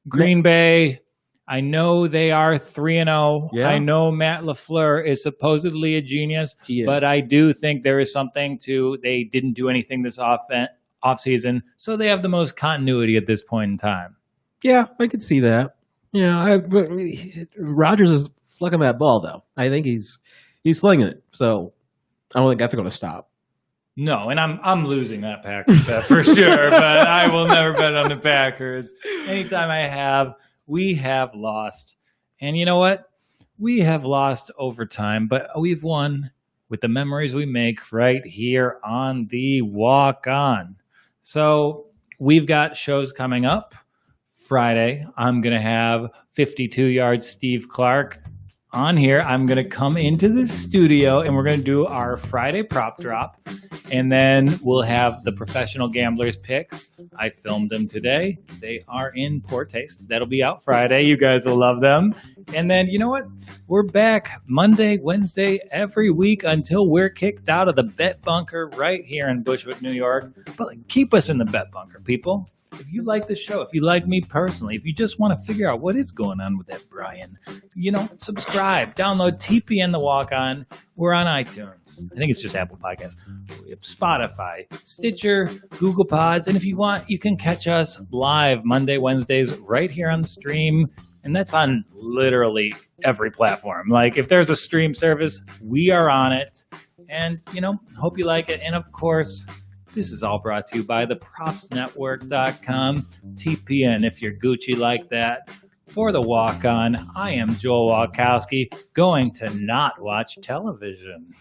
Green Bay. I know they are 3-0. Yeah. I know Matt LaFleur is supposedly a genius, but I do think there is something to they didn't do anything this offseason, so they have the most continuity at this point in time. Yeah, I could see that. Yeah, Rodgers is flicking that ball though. I think he's slinging it, so I don't think that's going to stop. No, and I'm losing that Packers bet for sure, but I will never bet on the Packers. Anytime we have lost. And you know what? We have lost over time, but we've won with the memories we make right here on the Walk On. So we've got shows coming up. Friday, I'm going to have 52-yard Steve Clark on here. I'm going to come into the studio, and we're going to do our Friday prop drop. And then we'll have the professional gamblers picks. I filmed them today. They are in poor taste. That'll be out Friday. You guys will love them. And then, you know what? We're back Monday, Wednesday, every week until we're kicked out of the Bet Bunker right here in Bushwick, New York. But keep us in the Bet Bunker, people. If you like the show, if you like me personally, if you just want to figure out what is going on with that Brian, subscribe, download TPN The Walk On. We're on iTunes. I think it's just Apple Podcasts. We have Spotify, Stitcher, Google Pods. And if you want, you can catch us live Monday, Wednesdays right here on the stream. And that's on literally every platform. Like if there's a stream service, we are on it. And, hope you like it. And of course, this is all brought to you by thepropsnetwork.com. TPN, if you're Gucci like that. For the Walk On, I am Joel Walkowski, going to not watch television.